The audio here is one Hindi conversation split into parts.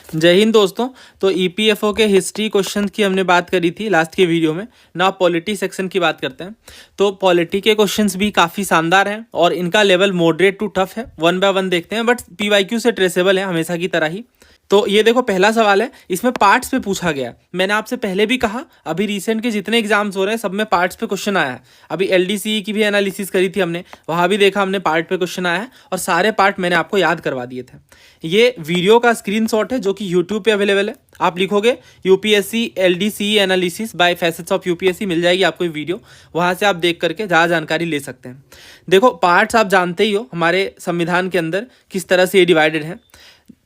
जय हिंद दोस्तों। तो ईपीएफओ के हिस्ट्री क्वेश्चन की हमने बात करी थी लास्ट के वीडियो में ना। पॉलिटी सेक्शन की बात करते हैं। तो पॉलिटी के क्वेश्चंस भी काफ़ी शानदार हैं और इनका लेवल मॉडरेट टू टफ है। वन बाय वन देखते हैं, बट पीवाईक्यू से ट्रेसेबल है हमेशा की तरह ही। तो ये देखो, पहला सवाल है, इसमें पार्ट्स पे पूछा गया। मैंने आपसे पहले भी कहा, अभी रिसेंट के जितने एग्जाम्स हो रहे हैं सब में पार्ट्स पे क्वेश्चन आया है। अभी एलडीसी की भी एनालिसिस करी थी हमने, वहाँ भी देखा हमने पार्ट पे क्वेश्चन आया है और सारे पार्ट मैंने आपको याद करवा दिए थे। ये वीडियो का स्क्रीनशॉट है जो कि यूट्यूब पे अवेलेबल है। आप लिखोगे UPSC LDC analysis by facets of UPSC, मिल जाएगी आपको ये वीडियो। वहाँ से आप देख करके ज़्यादा जानकारी ले सकते हैं। देखो, पार्ट्स आप जानते ही हो हमारे संविधान के अंदर किस तरह से ये डिवाइडेड है।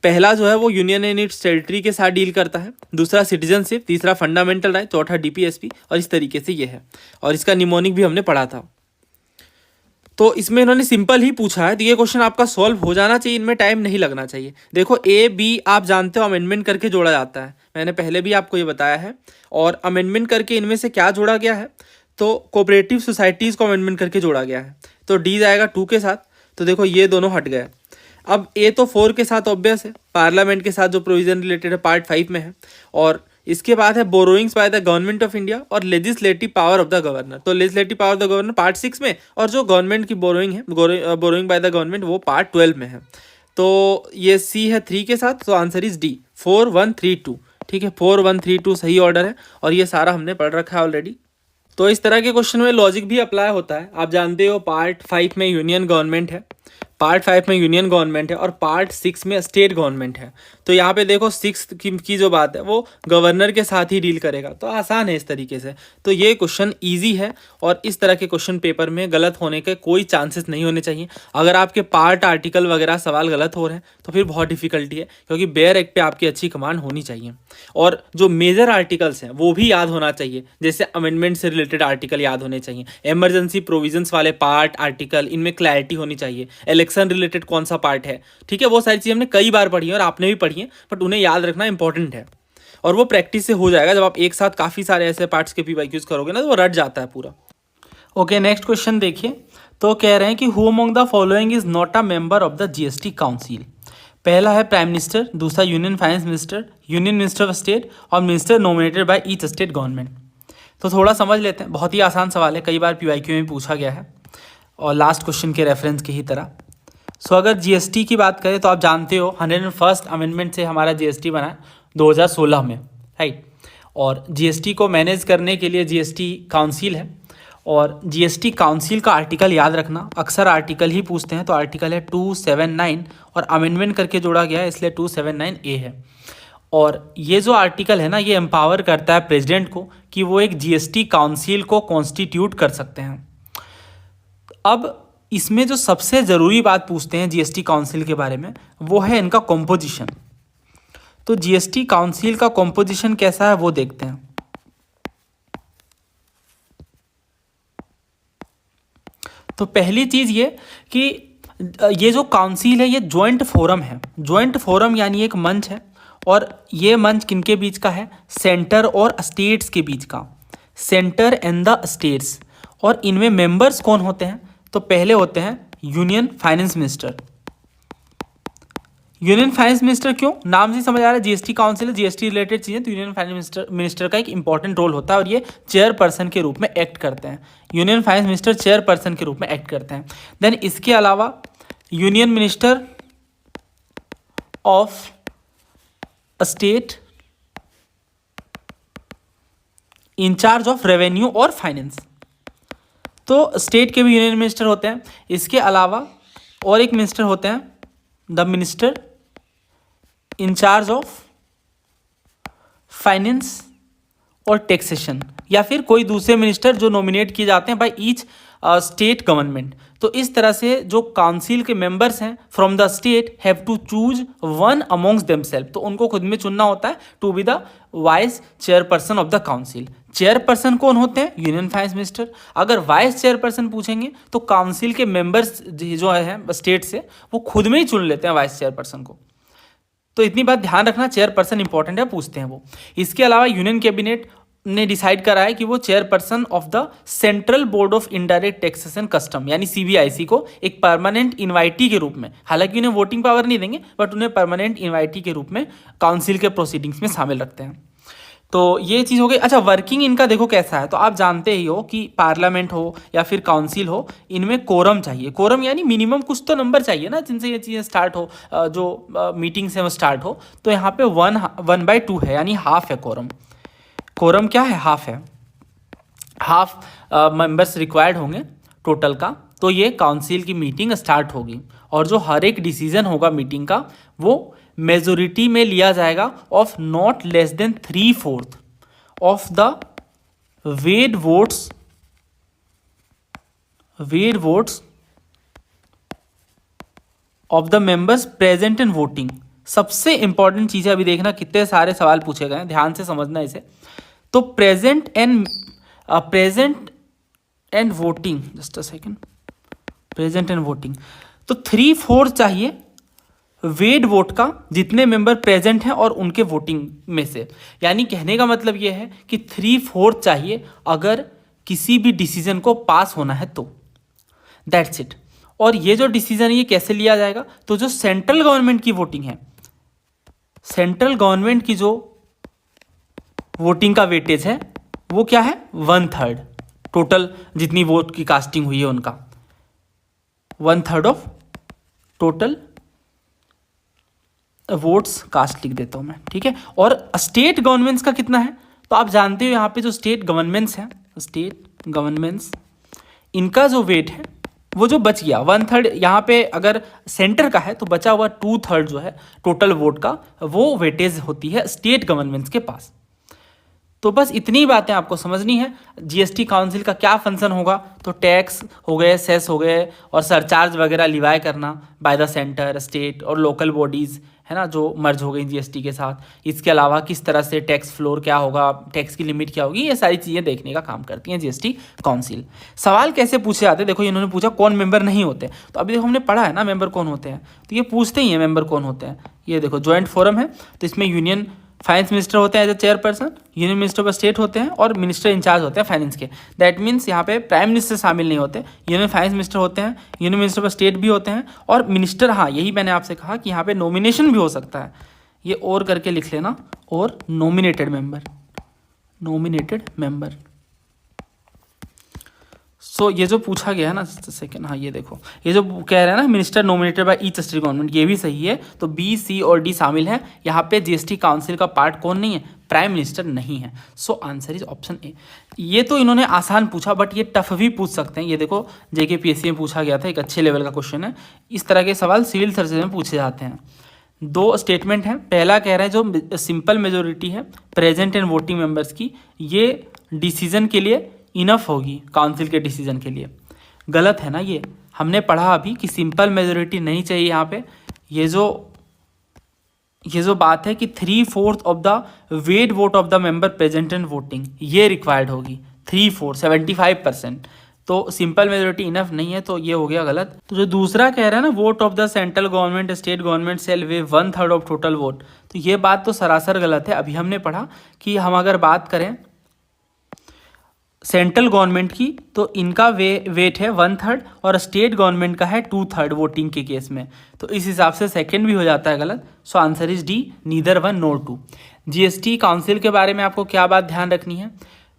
पहला जो है वो यूनियन एंड इट्स टेरिटरी के साथ डील करता है, दूसरा सिटीजनशिप, तीसरा फंडामेंटल राइट, चौथा डीपीएसपी, और इस तरीके से ये है। और इसका निमोनिक भी हमने पढ़ा था। तो इसमें इन्होंने सिंपल ही पूछा है, तो ये क्वेश्चन आपका सॉल्व हो जाना चाहिए, इनमें टाइम नहीं लगना चाहिए। देखो, ए बी आप जानते हो अमेंडमेंट करके जोड़ा जाता है, मैंने पहले भी आपको ये बताया है। और अमेंडमेंट करके इनमें से क्या जोड़ा गया है, तो कोऑपरेटिव सोसाइटीज़ को अमेंडमेंट करके जोड़ा गया है। तो डी जाएगा 2 के साथ। तो देखो, ये दोनों हट गए। अब ए तो 4 के साथ ऑब्वियस है, पार्लियामेंट के साथ जो प्रोविजन रिलेटेड है पार्ट 5 में है। और इसके बाद है borrowings by the government of India और legislative power of the governor. तो legislative power of the governor part 6 में, और जो गवर्नमेंट की बोरोइंग है, बोरोइंग बाय द गवर्नमेंट, वो पार्ट 12 में है। तो ये सी है 3 के साथ, तो आंसर इज डी 4 1 3 2। ठीक है, 4 1 3 2 सही ऑर्डर है और ये सारा हमने पढ़ रखा है ऑलरेडी। तो इस तरह के क्वेश्चन में लॉजिक भी अप्लाई होता है। आप जानते हो पार्ट 5 में यूनियन गवर्नमेंट है, पार्ट 5 में यूनियन गवर्नमेंट है और पार्ट 6 में स्टेट गवर्नमेंट है। तो यहाँ पे देखो 6 की जो बात है वो गवर्नर के साथ ही डील करेगा, तो आसान है इस तरीके से। तो ये क्वेश्चन इजी है और इस तरह के क्वेश्चन पेपर में गलत होने के कोई चांसेस नहीं होने चाहिए। अगर आपके पार्ट आर्टिकल वगैरह सवाल गलत हो रहे हैं तो फिर बहुत डिफिकल्टी है, क्योंकि बेयर एक्ट पे आपकी अच्छी कमांड होनी चाहिए। और जो मेजर आर्टिकल्स हैं वो भी याद होना चाहिए, जैसे अमेंडमेंट से रिलेटेड आर्टिकल याद होने चाहिए, इमरजेंसी प्रोविजंस वाले पार्ट आर्टिकल, इनमें क्लैरिटी होनी चाहिए, इलेक्शन रिलेटेड कौन सा पार्ट है। ठीक है, वो सारी चीज़ हमने कई बार पढ़ी है और आपने भी पढ़ी है, बट उन्हें याद रखना इंपॉर्टेंट है। और वो प्रैक्टिस से हो जाएगा, जब आप एक साथ काफ़ी सारे ऐसे पार्ट्स के पीवाईक्यूज करोगे ना तो वो रट जाता है पूरा। ओके, नेक्स्ट क्वेश्चन देखिए। तो कह रहे हैं कि who among the following is not a member of the GST council. पहला है प्राइम मिनिस्टर, दूसरा union finance minister, union minister of state और minister nominated by each state government. तो थोड़ा समझ लेते हैं, बहुत ही आसान सवाल है, कई बार पीवाईक्यू में पूछा गया है और लास्ट क्वेश्चन के रेफरेंस की ही तरह। सो अगर जीएसटी की बात करें तो आप जानते हो 101st अमेंडमेंट से हमारा जीएसटी बना 2016 में, राइट। और जीएसटी को मैनेज करने के लिए जीएसटी काउंसिल है, और जीएसटी काउंसिल का आर्टिकल याद रखना, अक्सर आर्टिकल ही पूछते हैं। तो आर्टिकल है 279 और अमेंडमेंट करके जोड़ा गया है, इसलिए 279A है। और ये जो आर्टिकल है ना, ये एम्पावर करता है प्रेसिडेंट को कि वो एक जीएसटी काउंसिल को कॉन्स्टिट्यूट कर सकते हैं। अब इसमें जो सबसे ज़रूरी बात पूछते हैं जीएसटी काउंसिल के बारे में, वो है इनका कॉम्पोजिशन। तो जीएसटी काउंसिल का कॉम्पोजिशन कैसा है वो देखते हैं। तो पहली चीज़ ये कि ये जो काउंसिल है ये जॉइंट फोरम है। जॉइंट फोरम यानी एक मंच है, और ये मंच किनके बीच का है, सेंटर और स्टेट्स के बीच का, सेंटर एंड द स्टेट्स। और इनमें मेंबर्स कौन होते हैं, तो पहले होते हैं union finance minister. Union finance minister क्यों, नाम से समझ आ रहा है, जीएसटी काउंसिल है, जीएसटी रिलेटेड चीज़ें, तो यूनियन फाइनेंस मिनिस्टर का एक इंपॉर्टेंट रोल होता है और ये चेयरपर्सन के रूप में एक्ट करते हैं। यूनियन फाइनेंस मिनिस्टर चेयरपर्सन के रूप में एक्ट करते हैं। देन इसके अलावा union minister of state incharge of revenue और फाइनेंस। तो स्टेट के भी यूनियन मिनिस्टर होते हैं। इसके अलावा और एक मिनिस्टर होते हैं, the minister incharge of finance और टैक्सेशन, या फिर कोई दूसरे मिनिस्टर जो नॉमिनेट किए जाते हैं बाय ईच स्टेट गवर्नमेंट। तो इस तरह से जो काउंसिल के मेंबर्स हैं from the state have to choose one amongst themself, तो उनको खुद में चुनना होता है to be the vice chairperson of the council. Chairperson कौन होते हैं, यूनियन फाइनेंस मिनिस्टर। अगर वाइस चेयरपर्सन पूछेंगे तो काउंसिल के मेंबर्स जो है स्टेट से, वो खुद में ही चुन लेते हैं वाइस चेयरपर्सन को। तो इतनी बात ध्यान रखना, चेयरपर्सन इंपॉर्टेंट है, पूछते हैं वो। इसके अलावा यूनियन कैबिनेट ने डिसाइड करा है कि वो chairperson of the central board of indirect taxes and custom यानी सीबीआईसी को एक परमानेंट इनवाइटी के रूप में, हालांकि उन्हें वोटिंग पावर नहीं देंगे बट उन्हें परमानेंट इनवाइटी के रूप में काउंसिल के प्रोसीडिंग्स में शामिल रखते हैं। तो ये चीज़ हो गई। अच्छा, वर्किंग इनका देखो कैसा है, तो आप जानते ही हो कि पार्लियामेंट हो या फिर काउंसिल हो, इनमें कोरम चाहिए। कोरम यानी मिनिमम कुछ तो नंबर चाहिए ना जिनसे ये चीज़ें स्टार्ट हो, जो मीटिंग्स हैं वो स्टार्ट हो। तो यहाँ पे 1/2 है यानी हाफ है कोरम। कोरम क्या है? हाफ है। हाफ मेंबर्स रिक्वायर्ड होंगे टोटल का, तो ये काउंसिल की मीटिंग स्टार्ट होगी और जो हर एक डिसीजन होगा मीटिंग का वो मेजोरिटी में लिया जाएगा of not less than 3/4 of the weighted votes of the members present and voting. सबसे इंपॉर्टेंट चीज़ है, अभी देखना कितने सारे सवाल पूछे गए हैं, ध्यान से समझना इसे। तो present and voting, just a second, present and voting, तो 3/4 चाहिए वेड वोट का, जितने मेंबर प्रेजेंट हैं और उनके वोटिंग में से। यानी कहने का मतलब ये है कि 3/4 चाहिए अगर किसी भी डिसीजन को पास होना है तो, दैट्स इट। और ये जो डिसीजन है ये कैसे लिया जाएगा? तो जो सेंट्रल गवर्नमेंट की वोटिंग है, सेंट्रल गवर्नमेंट की जो वोटिंग का वेटेज है वो क्या है? 1/3 टोटल जितनी वोट की कास्टिंग हुई है उनका, 1/3 ऑफ टोटल वोट्स कास्ट लिख देता हूं मैं, ठीक है। और स्टेट गवर्नमेंट्स का कितना है? तो आप जानते हो यहाँ पे जो स्टेट गवर्नमेंट्स हैं, स्टेट गवर्नमेंट्स, इनका जो वेट है वो जो बच गया 1/3, यहाँ पे अगर सेंटर का है तो बचा हुआ 2/3 जो है टोटल वोट का, वो वेटेज होती है स्टेट गवर्नमेंट्स के पास। तो बस इतनी बातें आपको समझनी है। जीएसटी काउंसिल का क्या फंक्शन होगा? तो टैक्स हो गए, सेस हो गए और सरचार्ज वगैरह लिवाय करना बाय द सेंटर, स्टेट और लोकल बॉडीज़, है ना, जो मर्ज हो गई जीएसटी के साथ। इसके अलावा किस तरह से टैक्स फ्लोर क्या होगा, टैक्स की लिमिट क्या होगी, ये सारी चीज़ें देखने का काम करती हैं जीएसटी काउंसिल। सवाल कैसे पूछे जाते हैं? देखो इन्होंने पूछा कौन मेंबर नहीं होते, तो अभी देखो हमने पढ़ा है ना मेंबर कौन होते हैं, तो ये पूछते ही हैं मेंबर कौन होते हैं। ये देखो जॉइंट फोरम है, तो इसमें यूनियन फाइनेंस मिनिस्टर होते हैं as a chairperson, union minister of state होते हैं और मिनिस्टर इंचार्ज होते हैं फाइनेंस के। दैट मीन्स यहाँ पे प्राइम मिनिस्टर शामिल नहीं होते, यूनियन फाइनेंस मिनिस्टर होते हैं, यूनियन मिनिस्टर ऑफ स्टेट भी होते हैं और मिनिस्टर, हाँ यही मैंने आपसे कहा कि यहाँ पे नॉमिनेशन भी हो सकता है, ये और करके लिख लेना, और नॉमिनेटेड मेंबर। सो ये जो पूछा गया है ना, सेकेंड, हाँ ये देखो ये जो कह रहे हैं ना minister nominated by each state government, ये भी सही है। तो बी, सी और डी शामिल है। यहाँ पे जीएसटी काउंसिल का पार्ट कौन नहीं है? प्राइम मिनिस्टर नहीं है। So answer is option A. ये तो इन्होंने आसान पूछा बट ये टफ भी पूछ सकते हैं। ये देखो JKPSC में पूछा गया था, एक अच्छे लेवल का क्वेश्चन है। इस तरह के सवाल सिविल सर्विस में पूछे जाते हैं। 2 स्टेटमेंट हैं। पहला कह रहा है जो सिंपल मेजोरिटी है प्रेजेंट एंड वोटिंग मेंबर्स की, ये डिसीजन के लिए इनफ होगी, काउंसिल के डिसीजन के लिए। गलत है ना, ये हमने पढ़ा अभी कि सिंपल मेजोरिटी नहीं चाहिए यहाँ पे। ये जो बात है कि 3/4 of the weighted vote of the member present and voting, ये रिक्वायर्ड होगी 3/4 75%। तो सिंपल मेजोरिटी इनफ नहीं है, तो ये हो गया गलत। तो जो दूसरा कह रहा है ना vote of the central government state government shall weigh 1/3 of total vote, तो ये बात तो सरासर गलत है। अभी हमने पढ़ा कि हम अगर बात करें सेंट्रल गवर्नमेंट की तो इनका वेट है 1/3 और स्टेट गवर्नमेंट का है 2/3 वोटिंग के केस में, तो इस हिसाब से सेकंड भी हो जाता है गलत। So answer is D, neither 1 nor 2। GST council के बारे में आपको क्या बात ध्यान रखनी है?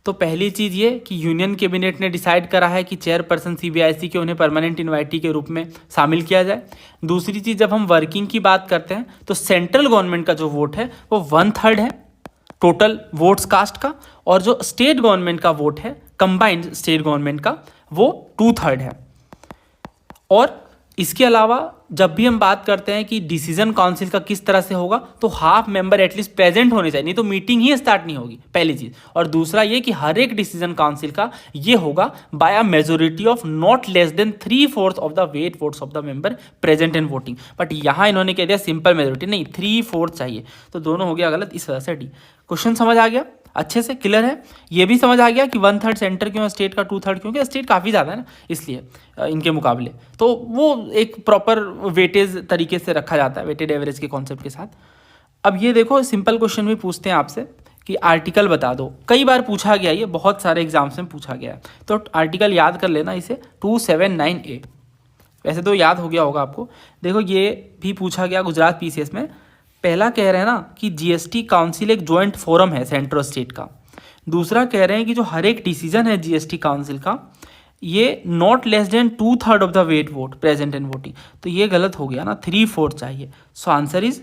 तो पहली चीज़ ये कि यूनियन कैबिनेट ने डिसाइड करा है कि चेयरपर्सन सीबीआईसी के उन्हें परमानेंट इन्वाइटी के रूप में शामिल किया जाए। दूसरी चीज़, जब हम वर्किंग की बात करते हैं तो सेंट्रल गवर्नमेंट का जो वोट है वो 1/3 है टोटल वोट्स कास्ट का, और जो स्टेट गवर्नमेंट का वोट है कंबाइंड स्टेट गवर्नमेंट का वो 2/3 है। और इसके अलावा जब भी हम बात करते हैं कि डिसीजन काउंसिल का किस तरह से होगा, तो हाफ मेंबर एटलीस्ट प्रेजेंट होने चाहिए, नहीं तो मीटिंग ही स्टार्ट नहीं होगी, पहली चीज। और दूसरा ये कि हर एक डिसीजन काउंसिल का ये होगा by a majority of not less than 3/4 of the weighted votes of the member present in voting. But यहाँ इन्होंने कह दिया सिंपल मेजोरिटी, नहीं 3/4 चाहिए, तो दोनों हो गया गलत, इस वजह से डी। क्वेश्चन समझ आ गया अच्छे से, क्लियर है? ये भी समझ आ गया कि 1/3 सेंटर क्यों, स्टेट का 2/3 क्योंकि स्टेट काफ़ी ज़्यादा है ना इसलिए इनके मुकाबले, तो वो एक प्रॉपर वेटेज तरीके से रखा जाता है, वेटेड एवरेज के कॉन्सेप्ट के साथ। अब ये देखो सिंपल क्वेश्चन भी पूछते हैं आपसे कि आर्टिकल बता दो। कई बार पूछा गया, ये बहुत सारे एग्जाम्स में पूछा गया है, तो आर्टिकल याद कर लेना इसे 279A। वैसे तो याद हो गया होगा आपको। देखो ये भी पूछा गया गुजरात पीसीएस में। पहला कह रहे हैं ना कि जीएसटी काउंसिल एक जॉइंट फोरम है सेंटर और स्टेट का। दूसरा कह रहे हैं कि जो हर एक डिसीजन है जीएसटी काउंसिल का, ये not less than 2/3 of the weighted vote present in voting. तो ये गलत हो गया ना, 3/4 चाहिए। सो आंसर इज,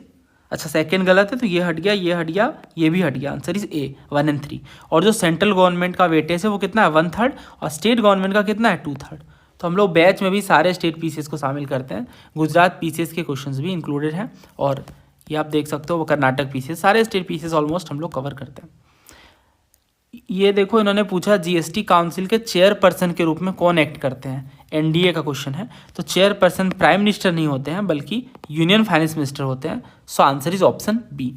अच्छा सेकंड गलत है तो ये हट गया, ये हट गया, ये भी हट गया। आंसर इज ए 1 और 3। और जो सेंट्रल गवर्नमेंट का वेटेज है वो कितना है 1/3 और स्टेट गवर्नमेंट का कितना है 2/3। तो हम लोग बैच में भी सारे स्टेट पीसीएस को शामिल करते हैं। गुजरात पीसीएस के क्वेश्चंस भी इंक्लूडेड हैं और ये आप देख सकते हो वो कर्नाटक पीसीएस, सारे स्टेट पीसीएस ऑलमोस्ट हम लोग कवर करते हैं। ये देखो इन्होंने पूछा जीएसटी काउंसिल के चेयरपर्सन के रूप में कौन एक्ट करते हैं, एनडीए का क्वेश्चन है। तो चेयरपर्सन प्राइम मिनिस्टर नहीं होते हैं बल्कि यूनियन फाइनेंस मिनिस्टर होते हैं। So answer is option B.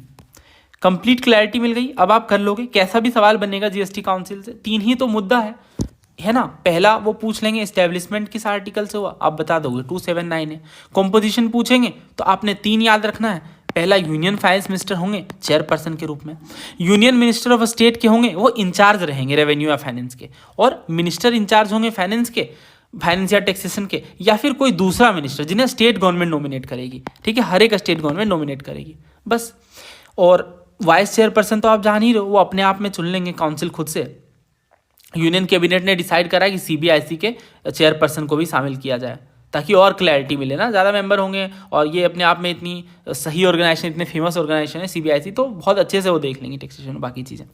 Complete clarity मिल गई। अब आप कर लोगे, कैसा भी सवाल बनेगा जीएसटी काउंसिल से 3 ही तो मुद्दा है ना। पहला वो पूछ लेंगे एस्टेब्लिशमेंट किस आर्टिकल से हुआ, आप बता दोगे 279 है। कॉम्पोजिशन पूछेंगे तो आपने 3 याद रखना है। पहला यूनियन फाइनेंस मिनिस्टर होंगे चेयरपर्सन के रूप में, यूनियन मिनिस्टर ऑफ स्टेट के होंगे वो इंचार्ज रहेंगे रेवेन्यू या फाइनेंस के, और मिनिस्टर इंचार्ज होंगे फाइनेंस के, फाइनेंस या टैक्सेशन के, या फिर कोई दूसरा मिनिस्टर जिन्हें स्टेट गवर्नमेंट नॉमिनेट करेगी। ठीक है, हर एक स्टेट गवर्नमेंट नॉमिनेट करेगी बस। और वाइस चेयरपर्सन तो आप जान ही रहे हो, वो अपने आप में चुन लेंगे काउंसिल खुद से। यूनियन कैबिनेट ने डिसाइड करा कि सीबीआईसी के चेयरपर्सन को भी शामिल किया जाए ताकि और क्लैरिटी मिले ना, ज़्यादा मेंबर होंगे और ये अपने आप में इतनी सही ऑर्गेनाइजेशन, इतने फेमस ऑर्गेनाइजेशन है सीबीआईसी, तो बहुत अच्छे से वो देख लेंगे टैक्सेशन बाकी चीज़ें।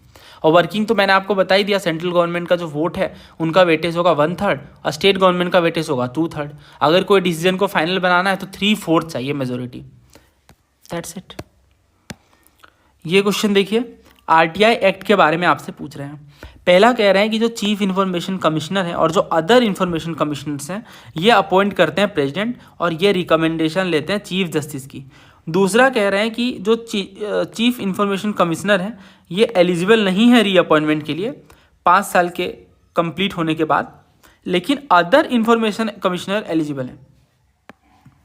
और वर्किंग तो मैंने आपको बता ही दिया, सेंट्रल गवर्नमेंट का जो वोट है उनका वेटेज होगा 1/3 और स्टेट गवर्नमेंट का वेटेज होगा 2/3। अगर कोई डिसीजन को फाइनल बनाना है तो 3/4 चाहिए मेजोरिटी। That's it. ये क्वेश्चन देखिए, आरटीआई एक्ट के बारे में आपसे पूछ रहे हैं। पहला कह रहे हैं कि जो चीफ इन्फॉर्मेशन कमिश्नर है और जो अदर इन्फॉर्मेशन कमिश्नर्स हैं ये अपॉइंट करते हैं प्रेसिडेंट और ये रिकमेंडेशन लेते हैं चीफ जस्टिस की। दूसरा कह रहे हैं कि जो चीफ इन्फॉर्मेशन कमिश्नर है ये एलिजिबल नहीं है रीअपॉइंटमेंट के लिए 5 साल के कंप्लीट होने के बाद, लेकिन अदर इन्फॉर्मेशन कमिश्नर एलिजिबल है।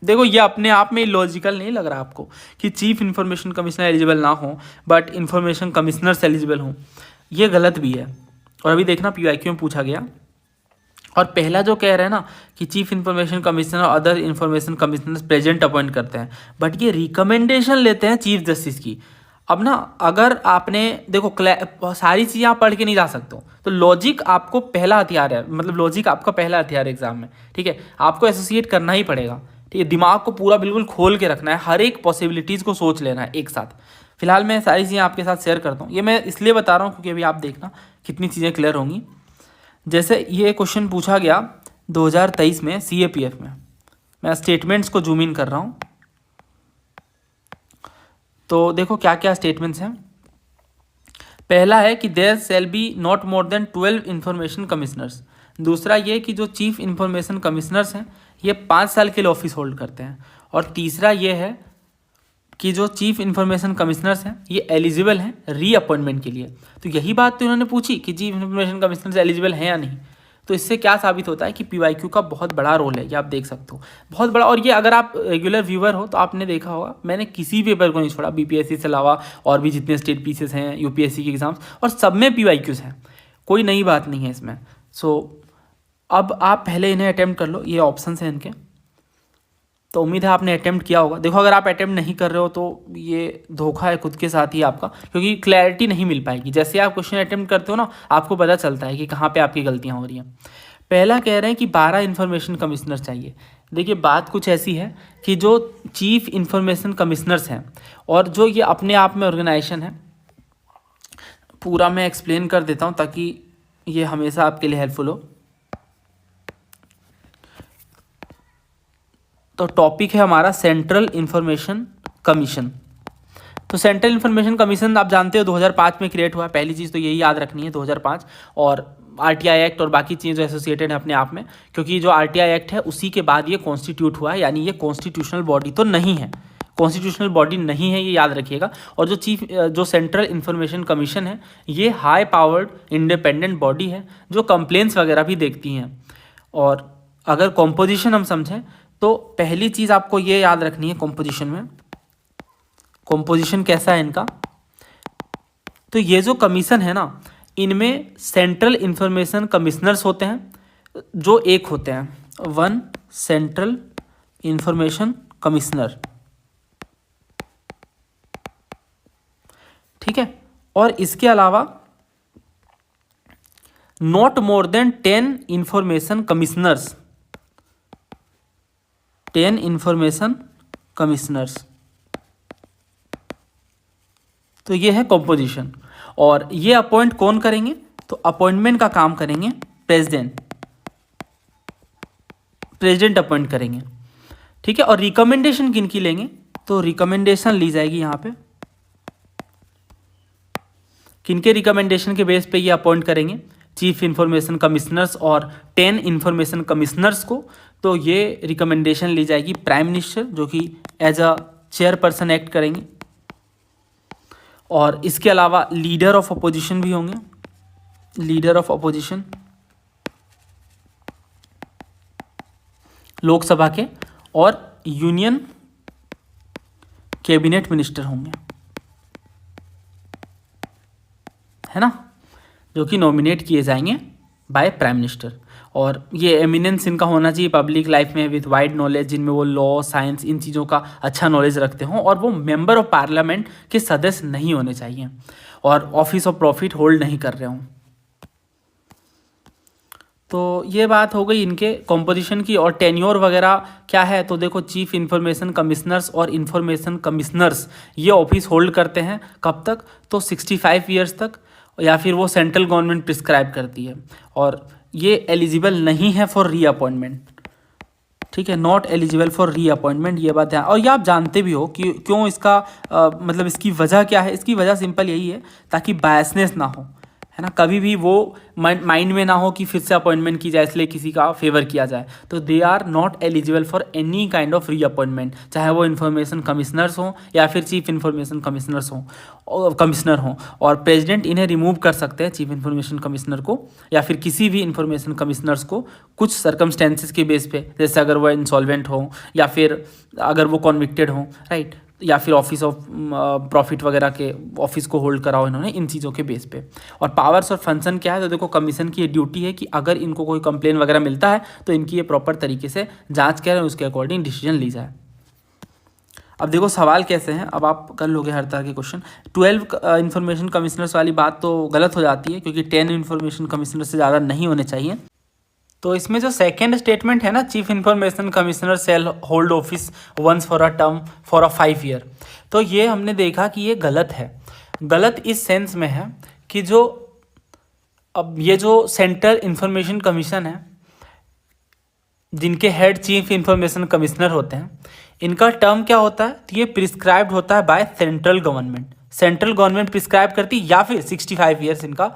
देखो ये अपने आप में लॉजिकल नहीं लग रहा आपको कि चीफ इन्फॉर्मेशन कमिश्नर एलिजिबल ना हो बट इन्फॉर्मेशन कमिश्नर्स एलिजिबल हों, ये गलत भी है। और अभी देखना पीवाईक्यू में पूछा गया, और पहला जो कह रहे हैं ना कि चीफ इन्फॉर्मेशन कमिश्नर और other information commissioners present appoint करते हैं बट ये रिकमेंडेशन लेते हैं चीफ जस्टिस की। अब ना अगर आपने देखो सारी चीज़ें आप पढ़ के नहीं जा सकते हो, तो लॉजिक आपको पहला हथियार है, मतलब लॉजिक आपका पहला हथियार एग्जाम में। ठीक है, आपको एसोसिएट करना ही पड़ेगा। ठीक है, दिमाग को पूरा बिल्कुल खोल के रखना है, हर एक पॉसिबिलिटीज़ को सोच लेना है एक साथ। फिलहाल मैं सारी चीज़ें आपके साथ शेयर करता हूँ, ये मैं इसलिए बता रहा हूँ क्योंकि अभी आप देखना कितनी चीज़ें क्लियर होंगी। जैसे ये क्वेश्चन पूछा गया 2023 में सीएपीएफ में, मैं स्टेटमेंट्स को जूम इन कर रहा हूँ। तो देखो क्या क्या स्टेटमेंट्स हैं। पहला है कि there shall be not more than 12 information commissioners. दूसरा ये कि जो चीफ इंफॉर्मेशन कमिश्नर्स हैं ये 5 साल के लिए ऑफिस होल्ड करते हैं। और तीसरा ये है कि जो चीफ इन्फॉर्मेशन कमिश्नर्स हैं ये एलिजिबल हैं रीअपॉइंटमेंट के लिए। तो यही बात तो इन्होंने पूछी कि चीफ इन्फॉर्मेशन कमिश्नर्स एलिजिबल हैं या नहीं। तो इससे क्या साबित होता है कि पीवाईक्यू का बहुत बड़ा रोल है, ये आप देख सकते हो, बहुत बड़ा। और ये अगर आप रेगुलर व्यूअर हो तो आपने देखा होगा मैंने किसी पेपर को नहीं छोड़ा, बीपीएससी से अलावा और भी जितने स्टेट पीसीएस हैं, यूपीएससी के एग्जाम्स, और सब में पीवाईक्यूज हैं, कोई नई बात नहीं है इसमें। सो अब आप पहले इन्हें अटैम्प्ट कर लो, ये ऑप्शन हैं इनके। तो उम्मीद है आपने अटैम्प्ट किया होगा। देखो अगर आप अटैम्प्ट नहीं कर रहे हो तो ये धोखा है खुद के साथ ही आपका, क्योंकि क्लैरिटी नहीं मिल पाएगी। जैसे आप क्वेश्चन अटैम्प्ट करते हो ना आपको पता चलता है कि कहाँ पे आपकी गलतियाँ हो रही हैं। पहला कह रहे हैं कि 12 इन्फॉर्मेशन कमिश्नर चाहिए। देखिए बात कुछ ऐसी है कि जो चीफ इन्फॉर्मेशन कमिश्नर्स हैं और जो ये अपने आप में ऑर्गेनाइजेशन है, पूरा मैं एक्सप्लेन कर देता हूँ ताकि ये हमेशा आपके लिए हेल्पफुल हो। तो टॉपिक है हमारा सेंट्रल इंफॉर्मेशन कमीशन। तो सेंट्रल इंफॉर्मेशन कमीशन आप जानते हो 2005 में क्रिएट हुआ। पहली चीज़ तो यही याद रखनी है 2005, और आरटीआई एक्ट और बाकी चीज़ें जो एसोसिएटेड है अपने आप में, क्योंकि जो आरटीआई एक्ट है उसी के बाद ये कॉन्स्टिट्यूट हुआ है, यानी ये कॉन्स्टिट्यूशनल बॉडी तो नहीं है, कॉन्स्टिट्यूशनल बॉडी नहीं है, ये याद रखिएगा। और जो सेंट्रल इंफॉर्मेशन कमीशन है ये हाई पावर्ड इंडिपेंडेंट बॉडी है जो कंप्लेंट्स वगैरह भी देखती हैं। और अगर कॉम्पोजिशन हम समझें तो पहली चीज़ आपको ये याद रखनी है कॉम्पोजिशन में, कॉम्पोजिशन कैसा है इनका। तो ये जो कमीशन है ना, इनमें सेंट्रल इंफॉर्मेशन कमिश्नर्स होते हैं जो एक होते हैं, 1 सेंट्रल इंफॉर्मेशन कमिश्नर, ठीक है। और इसके अलावा not more then 10 information commissioners, 10 information commissioners. तो ये है कॉम्पोजिशन। और ये अपॉइंट कौन करेंगे? तो अपॉइंटमेंट का काम करेंगे प्रेसिडेंट, प्रेसिडेंट अपॉइंट करेंगे, ठीक है। और रिकमेंडेशन किन की लेंगे? तो रिकमेंडेशन ली जाएगी यहाँ पे, किनके रिकमेंडेशन के बेस पे ये अपॉइंट करेंगे? चीफ इंफॉर्मेशन कमिश्नर्स और 10 इंफॉर्मेशन कमिश्नर्स को। तो ये रिकमेंडेशन ली जाएगी प्राइम मिनिस्टर, जो कि एज अ चेयरपर्सन एक्ट करेंगे। और इसके अलावा लीडर ऑफ अपोजिशन भी होंगे, लीडर ऑफ अपोजिशन लोकसभा के, और यूनियन कैबिनेट मिनिस्टर होंगे, है ना, जो कि नॉमिनेट किए जाएंगे बाय प्राइम मिनिस्टर। और ये एमिनेंस इनका होना चाहिए पब्लिक लाइफ में विथ वाइड नॉलेज, जिनमें वो लॉ साइंस इन चीज़ों का अच्छा नॉलेज रखते हों, और वो मेंबर ऑफ पार्लियामेंट के सदस्य नहीं होने चाहिए, और ऑफिस ऑफ प्रॉफिट होल्ड नहीं कर रहे हों। तो ये बात हो गई इनके कॉम्पोजिशन की। और टेन्योर वगैरह क्या है? तो देखो, चीफ इंफॉर्मेशन कमिश्नर्स और इंफॉर्मेशन कमिश्नर्स ये ऑफिस होल्ड करते हैं कब तक? तो 65 ईयर्स तक, या फिर वो सेंट्रल गवर्नमेंट प्रिस्क्राइब करती है। और ये एलिजिबल नहीं है फॉर रीअपॉइंटमेंट, ठीक है, नॉट एलिजिबल फॉर रीअपॉइंटमेंट, ये बात है। और ये आप जानते भी हो कि क्यों इसका मतलब इसकी वजह क्या है? इसकी वजह सिंपल यही है, ताकि बायसनेस ना हो, है ना, कभी भी वो माइंड में ना हो कि फिर से अपॉइंटमेंट की जाए इसलिए किसी का फेवर किया जाए। तो they are not eligible for any kind of reappointment, चाहे वो इन्फॉर्मेशन कमिश्नर्स हों या फिर चीफ इन्फॉर्मेशन कमिश्नर्स हों, कमिश्नर हों। और प्रेसिडेंट इन्हें रिमूव कर सकते हैं, चीफ इन्फॉर्मेशन कमिश्नर को या फिर किसी भी इन्फॉर्मेशन कमिश्नर्स को, कुछ सर्कमस्टेंसेस के बेस पे, जैसे अगर वो इंसॉल्वेंट हो या फिर अगर वो कॉन्विक्टेड हो, राइट, या फिर ऑफिस ऑफ प्रॉफिट वगैरह के ऑफिस को होल्ड कराओ इन्होंने, इन चीज़ों के बेस पे। और पावर्स और फंक्शन क्या है? तो देखो, कमीशन की ये ड्यूटी है कि अगर इनको कोई कंप्लेन वगैरह मिलता है तो इनकी ये प्रॉपर तरीके से जांच करें, उसके अकॉर्डिंग डिसीजन ली जाए। अब देखो सवाल कैसे हैं, अब आप कर लोगे हर तरह के क्वेश्चन। 12 इंफॉर्मेशन कमिश्नर्स वाली बात तो गलत हो जाती है, क्योंकि 10 इंफॉर्मेशन कमिश्नर से ज़्यादा नहीं होने चाहिए। तो इसमें जो सेकेंड स्टेटमेंट है ना, chief information commissioner shall hold office once for a term for a 5 year, तो ये हमने देखा कि ये गलत है। गलत इस सेंस में है कि जो अब ये जो सेंट्रल इंफॉर्मेशन कमीशन है, जिनके हेड चीफ इंफॉर्मेशन कमिश्नर होते हैं, इनका टर्म क्या होता है? तो ये प्रिस्क्राइब्ड होता है by central government, central government prescribe करती, या फिर 65 ईयर्स इनका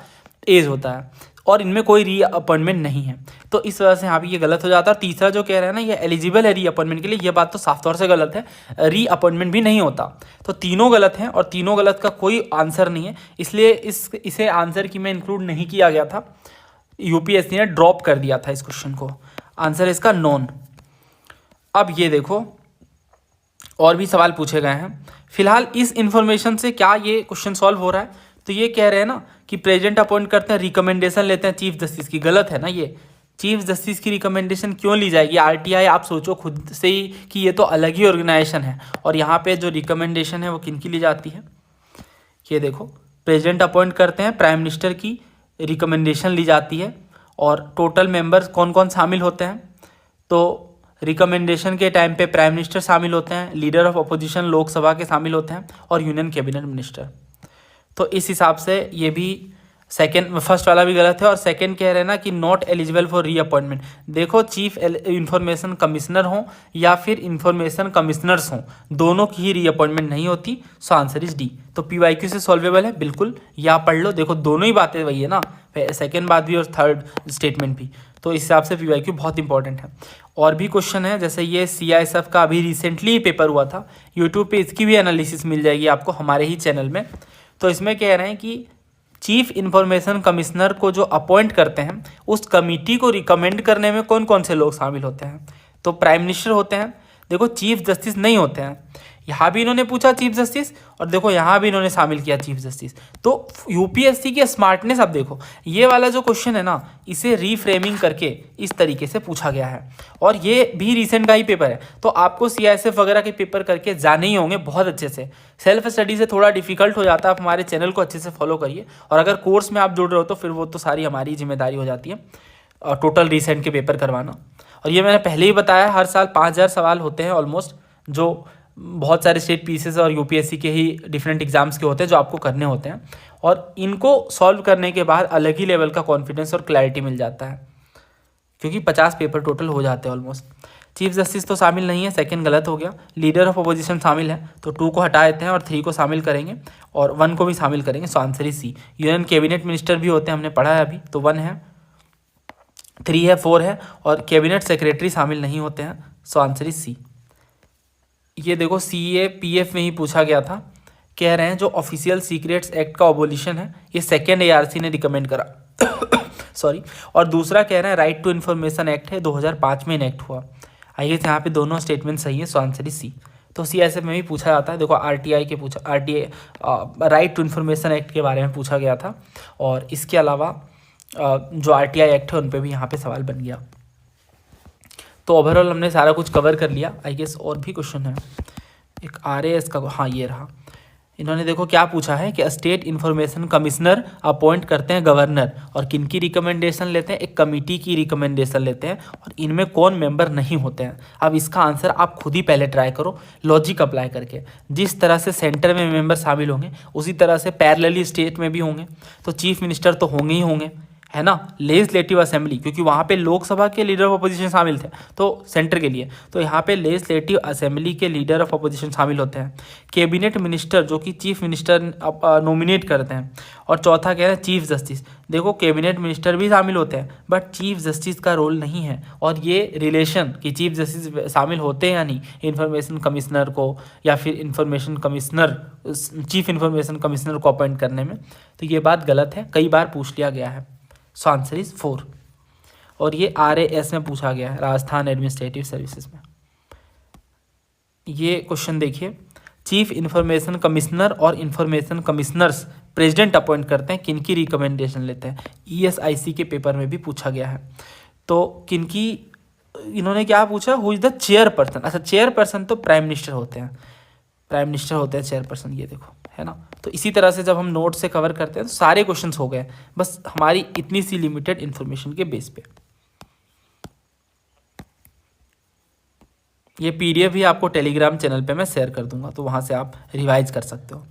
एज होता है, और इनमें कोई री अपॉइंटमेंट नहीं है। तो इस वजह से यहाँ भी ये गलत हो जाता है। तीसरा जो कह रहे हैं ना, ये एलिजिबल है री अपॉइंटमेंट के लिए, ये बात तो साफ तौर से गलत है, री अपॉइंटमेंट भी नहीं होता। तो तीनों गलत हैं, और तीनों गलत का कोई आंसर नहीं है, इसलिए इसे आंसर की में इंक्लूड नहीं किया गया था, यूपीएससी ने ड्रॉप कर दिया था इस क्वेश्चन को। आंसर इसका नॉन। अब ये देखो, और भी सवाल पूछे गए हैं। फिलहाल इस इंफॉर्मेशन से क्या ये क्वेश्चन सॉल्व हो रहा है? तो ये कह रहे हैं ना कि प्रेसिडेंट अपॉइंट करते हैं, रिकमेंडेशन लेते हैं चीफ जस्टिस की। गलत है ना ये, चीफ जस्टिस की रिकमेंडेशन क्यों ली जाएगी? आरटीआई आप सोचो खुद से ही कि ये तो अलग ही ऑर्गेनाइजेशन है, और यहाँ पे जो रिकमेंडेशन है वो किन की ली जाती है? ये देखो, प्रेसिडेंट अपॉइंट करते हैं, प्राइम मिनिस्टर की रिकमेंडेशन ली जाती है। और टोटल मेंबर्स कौन कौन शामिल होते हैं? तो रिकमेंडेशन के टाइम पे प्राइम मिनिस्टर शामिल होते हैं, लीडर ऑफ अपोजिशन लोकसभा के शामिल होते हैं, और यूनियन कैबिनेट मिनिस्टर। तो इस हिसाब से ये भी फर्स्ट वाला भी गलत है। और सेकंड कह रहे हैं ना कि नॉट एलिजिबल फॉर रीअपॉइंटमेंट। देखो, चीफ इंफॉर्मेशन कमिश्नर हो या फिर इंफॉर्मेशन कमिश्नर्स हों, दोनों की ही रीअपॉइंटमेंट नहीं होती। सो आंसर इज डी। तो पीवाईक्यू से सॉल्वेबल है बिल्कुल, या पढ़ लो। देखो दोनों ही बातें वही है ना, सेकेंड बात भी और थर्ड स्टेटमेंट भी। तो इस हिसाब से पीवाईक्यू बहुत इंपॉर्टेंट है। और भी क्वेश्चन है, जैसे ये सीआईएसएफ का अभी रिसेंटली पेपर हुआ था, यूट्यूब पे इसकी भी एनालिसिस मिल जाएगी आपको हमारे ही चैनल में। तो इसमें कह रहे हैं कि चीफ इंफॉर्मेशन कमिश्नर को जो अपॉइंट करते हैं, उस कमेटी को रिकमेंड करने में कौन कौन से लोग शामिल होते हैं? तो प्राइम मिनिस्टर होते हैं। देखो, चीफ जस्टिस नहीं होते हैं, यहाँ भी इन्होंने पूछा चीफ जस्टिस और देखो यहाँ भी इन्होंने शामिल किया चीफ जस्टिस। तो यूपीएससी की स्मार्टनेस अब देखो, ये वाला जो क्वेश्चन है ना, इसे रीफ्रेमिंग करके इस तरीके से पूछा गया है और ये भी रिसेंट का ही पेपर है। तो आपको सीआईएसएफ वगैरह के पेपर करके जाने ही होंगे बहुत अच्छे से। सेल्फ स्टडी से थोड़ा डिफिकल्ट हो जाता है, आप हमारे चैनल को अच्छे से फॉलो करिए और अगर कोर्स में आप जुड़ रहे हो तो फिर वो तो सारी हमारी जिम्मेदारी हो जाती है टोटल रिसेंट के पेपर करवाना। और ये मैंने पहले ही बताया, हर साल 5000 सवाल होते हैं ऑलमोस्ट, जो बहुत सारे स्टेट पीसीएस और यूपीएससी के ही डिफरेंट एग्जाम्स के होते हैं जो आपको करने होते हैं और इनको सॉल्व करने के बाद अलग ही लेवल का कॉन्फिडेंस और क्लैरिटी मिल जाता है, क्योंकि 50 पेपर टोटल हो जाते हैं ऑलमोस्ट। चीफ जस्टिस तो शामिल नहीं है, सेकंड गलत हो गया। लीडर ऑफ अपोजिशन शामिल है, तो 2 को हटा देते हैं और 3 को शामिल करेंगे और 1 को भी शामिल करेंगे, so answer is C. Union cabinet minister भी होते हैं, हमने पढ़ा है अभी, तो 1 है, 3 है, 4 है और कैबिनेट सेक्रेटरी शामिल नहीं होते हैं, सो आंसर इज सी। ये देखो CAPF में ही पूछा गया था, कह रहे हैं जो ऑफिशियल सीक्रेट्स एक्ट का अबोलिशन है ये सेकेंड ARC ने रिकमेंड करा सॉरी। और दूसरा कह रहे हैं राइट टू इन्फॉर्मेशन एक्ट है, 2005 में इनेक्ट हुआ। आइए यहाँ पे दोनों स्टेटमेंट सही है, सो आंसर इज सी। तो CSF में भी पूछा जाता है, देखो RTI के पूछा, RTA right to information act के बारे में पूछा गया था और इसके अलावा जो RTI एक्ट है उन पर भी यहाँ पे सवाल बन गया। तो ओवरऑल हमने सारा कुछ कवर कर लिया। आई गेस और भी क्वेश्चन है, एक RAS का, हाँ ये रहा। इन्होंने देखो क्या पूछा है कि स्टेट इन्फॉर्मेशन कमिश्नर अपॉइंट करते हैं गवर्नर और किन की रिकमेंडेशन लेते हैं, एक कमेटी की रिकमेंडेशन लेते हैं और इनमें कौन मेंबर नहीं होते हैं। अब इसका आंसर आप खुद ही पहले ट्राई करो लॉजिक अप्लाई करके। जिस तरह से सेंटर में मेंबर शामिल होंगे उसी तरह से पैरेलली स्टेट में भी होंगे, तो चीफ मिनिस्टर तो होंगे ही होंगे, है ना। लेजिस्लेटिव असेंबली, क्योंकि वहाँ पे लोकसभा के लीडर ऑफ अपोजिशन शामिल थे तो सेंटर के लिए, तो यहाँ पे लेजिस्लेटिव असेंबली के लीडर ऑफ अपोजिशन शामिल होते हैं। कैबिनेट मिनिस्टर जो कि चीफ मिनिस्टर नॉमिनेट करते हैं। और चौथा कह रहे हैं चीफ जस्टिस, देखो कैबिनेट मिनिस्टर भी शामिल होते हैं बट चीफ जस्टिस का रोल नहीं है। और ये रिलेशन कि चीफ जस्टिस शामिल होते हैं या नहीं इन्फॉर्मेशन कमिश्नर को या फिर information commissioner chief information commissioner को अपॉइंट करने में, तो ये बात गलत है, कई बार पूछ लिया गया है। सो आंसर इज 4 और ये RAS में पूछा गया है, राजस्थान एडमिनिस्ट्रेटिव सर्विसेज में। ये क्वेश्चन देखिए, चीफ इन्फॉर्मेशन कमिश्नर और इन्फॉर्मेशन कमिश्नर्स प्रेसिडेंट अपॉइंट करते हैं, किनकी रिकमेंडेशन लेते हैं। ESIC के पेपर में भी पूछा गया है। तो किनकी, इन्होंने क्या पूछा, हु इज द चेयरपर्सन। अच्छा चेयरपर्सन तो प्राइम मिनिस्टर होते हैं, प्राइम मिनिस्टर होते हैं चेयरपर्सन, ये देखो, है ना। तो इसी तरह से जब हम नोट से कवर करते हैं तो सारे क्वेश्चंस हो गए, बस हमारी इतनी सी लिमिटेड इन्फॉर्मेशन के बेस पे। ये PDF भी आपको टेलीग्राम चैनल पे मैं शेयर कर दूंगा, तो वहाँ से आप रिवाइज कर सकते हो।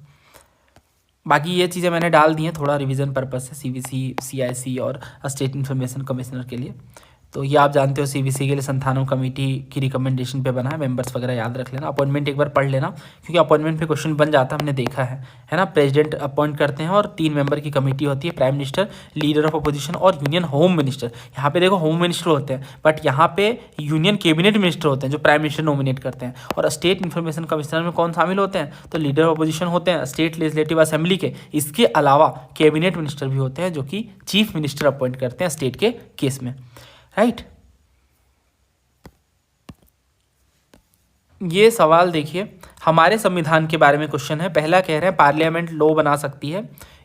बाकी ये चीज़ें मैंने डाल दी हैं थोड़ा रिवीजन पर्पस से, CBC CIC और स्टेट इन्फॉर्मेशन कमिश्नर के लिए। तो ये आप जानते हो CBC के लिए संथानम कमेटी की रिकमेंडेशन पे बना है, मेंबर्स वगैरह याद रख लेना, अपॉइंटमेंट एक बार पढ़ लेना क्योंकि अपॉइंटमेंट पे क्वेश्चन बन जाता है, हमने देखा है ना। प्रेसिडेंट अपॉइंट करते हैं और 3 मेंबर की कमेटी होती है, prime minister, leader of opposition और यूनियन होम मिनिस्टर। यहाँ पे देखो होम मिनिस्टर होते हैं बट यहाँ पे यूनियन कैबिनेट मिनिस्टर होते हैं जो प्राइम मिनिस्टर नॉमिनेट करते हैं। और स्टेट इन्फॉर्मेशन कमिश्नर में कौन शामिल होते हैं, तो लीडर ऑफ अपोजिशन होते हैं, स्टेट लेजिस्लेटिव असेंबली के। इसके अलावा कैबिनेट मिनिस्टर भी होते हैं जो कि चीफ मिनिस्टर अपॉइंट करते हैं स्टेट के केस में, राइट। ये सवाल देखिए, हमारे संविधान के बारे में क्वेश्चन है। पहला कह रहे हैं पार्लियामेंट लॉ बना सकती है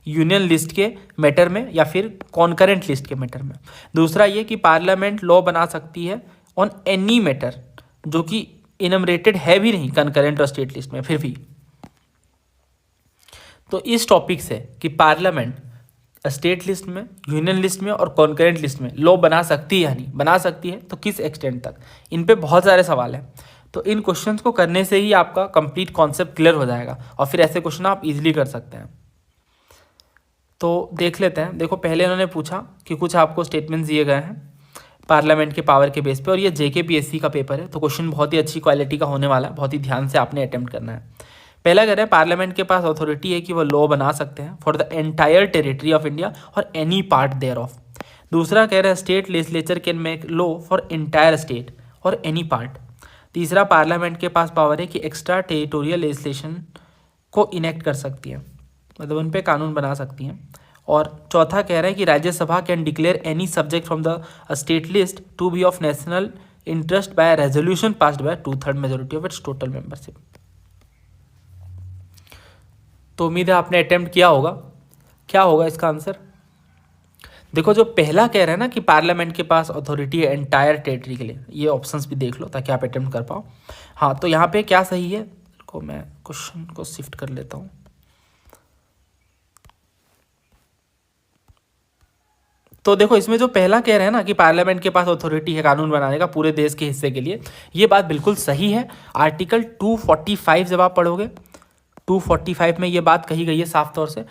यूनियन लिस्ट के मैटर में या फिर कॉन्करेंट लिस्ट के मैटर में। दूसरा ये कि पार्लियामेंट लॉ बना सकती है ऑन एनी मैटर जो कि इनमरेटेड है भी नहीं कॉन्करेंट और स्टेट लिस्ट में फिर भी। तो इस टॉपिक से कि पार्लियामेंट स्टेट लिस्ट में, यूनियन लिस्ट में और कॉन्करेंट लिस्ट में लॉ बना सकती है या नहीं बना सकती है, तो किस एक्सटेंट तक, इन पे बहुत सारे सवाल हैं। तो इन क्वेश्चंस को करने से ही आपका कंप्लीट कॉन्सेप्ट क्लियर हो जाएगा और फिर ऐसे क्वेश्चन आप इजीली कर सकते हैं। तो देख लेते हैं। देखो पहले इन्होंने पूछा कि कुछ आपको स्टेटमेंट्स दिए गए हैं पार्लियामेंट के पावर के बेस पे और ये JKPSC का पेपर है, तो क्वेश्चन बहुत ही अच्छी क्वालिटी का होने वाला है, बहुत ही ध्यान से आपने अटेम्प्ट करना है। पहला कह रहे हैं पार्लियामेंट के पास अथॉरिटी है कि वो लॉ बना सकते हैं for the entire territory of India और एनी पार्ट देयर ऑफ। दूसरा कह रहे हैं state legislature can make law for entire state और एनी पार्ट। तीसरा पार्लियामेंट के पास पावर है कि एक्स्ट्रा टेरिटोरियल लेजिस्लेशन को इनेक्ट कर सकती है, मतलब उन पे कानून बना सकती हैं। और चौथा कह रहे हैं कि Rajya Sabha can declare any subject from the state list to be of national interest by resolution passed by 2/3 majority of its total membership. तो उम्मीद है आपने अटेम्प्ट किया होगा। क्या होगा इसका आंसर? देखो जो पहला कह रहे हैं ना कि पार्लियामेंट के पास अथॉरिटी है एंटायर टेरिटरी के लिए, ये ऑप्शंस भी देख लो ताकि आप अटेम्प्ट कर पाओ। हाँ, तो यहाँ पे क्या सही है, को मैं क्वेश्चन को शिफ्ट कर लेता हूँ। तो देखो इसमें जो पहला कह रहे हैं ना कि पार्लियामेंट के पास अथॉरिटी है कानून बनाने का पूरे देश के हिस्से के लिए, ये बात बिल्कुल सही है। आर्टिकल 245 जब आप पढ़ोगे, 245 में ये बात कही गई है साफ तौर से